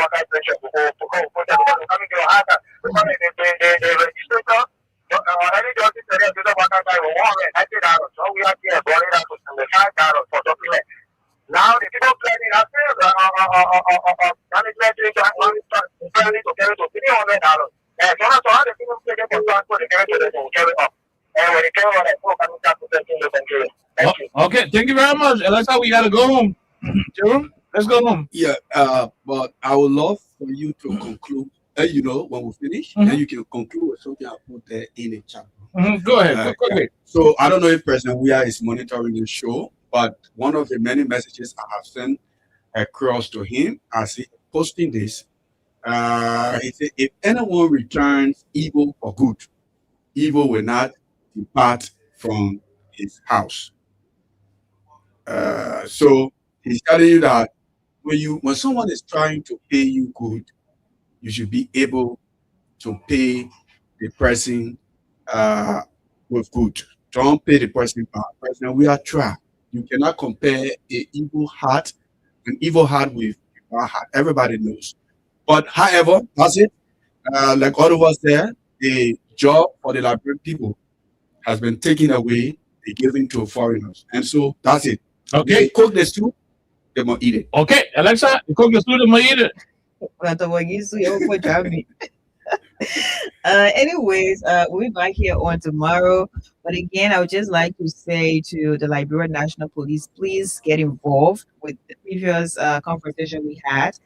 contact station to go coming to your house. The registrator, any justice area to the water guy will want $90. So we are here, brought it out to $5 for document. Now, the people planning out there, management is planning to carry to $300. And so the people planning for transport to carry up. And when they carry on that, coming down to $13. Thank you. Okay, thank you very much. And that's how we gotta go home. Jerome, let's go home. Yeah, but I would love for you to conclude. You know, when we finish, then you can conclude with something I put there in the chat. Go ahead. Go ahead. So I don't know if President Weah is monitoring the show, but one of the many messages I have sent across to him as he posting this, he said, if anyone returns evil for good, evil will not depart from his house. So he's telling you that when someone is trying to pay you good, you should be able to pay the person with good. Don't pay the person bad. President, we are trapped. You cannot compare an evil heart with a bad heart. Everybody knows. But however, that's it. Like all of us there, the job for the Liberian people has been taken away, they given to foreigners. And so that's it. Okay. They cook the soup, they must eat it. Okay, Alexa, you cook the soup, they must eat it. Anyways, we'll be back here on tomorrow. But again, I would just like to say to the Liberian National Police, please get involved with the previous conversation we had.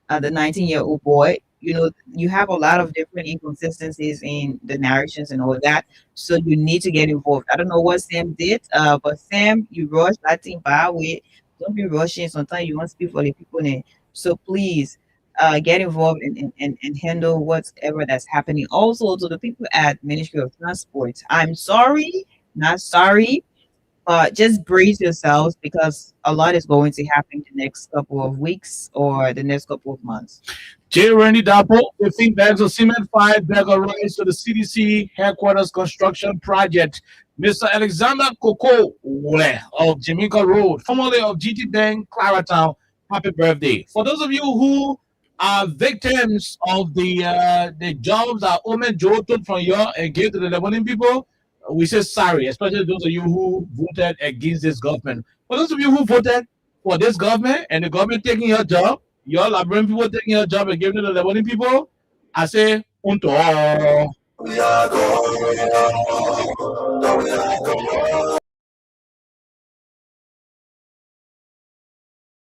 The 19-year-old boy, you have a lot of different inconsistencies in the narrations and all that. So you need to get involved. I don't know what Sam did, but Sam, you rushed that thing by way. Don't be rushing. Sometimes you want to speak for the people there. So please get involved and handle whatever that's happening. Also, to the people at Ministry of Transport, I'm sorry, not sorry, but just brace yourselves because a lot is going to happen the next couple of weeks or the next couple of months. J. Randy Dapo, 15 bags of cement, 5 bags of rice to the CDC headquarters construction project. Mr. Alexander Koko of Jamaica Road, formerly of GT Bank, Claratown, happy birthday. For those of you who are victims of the jobs that Omen Joe took from you and gave to the Lebanese people, we say sorry, especially those of you who voted against this government. For those of you who voted for this government and the government taking your job, your Liberian people taking your job and giving it to the Lebanese people, I say, unto all.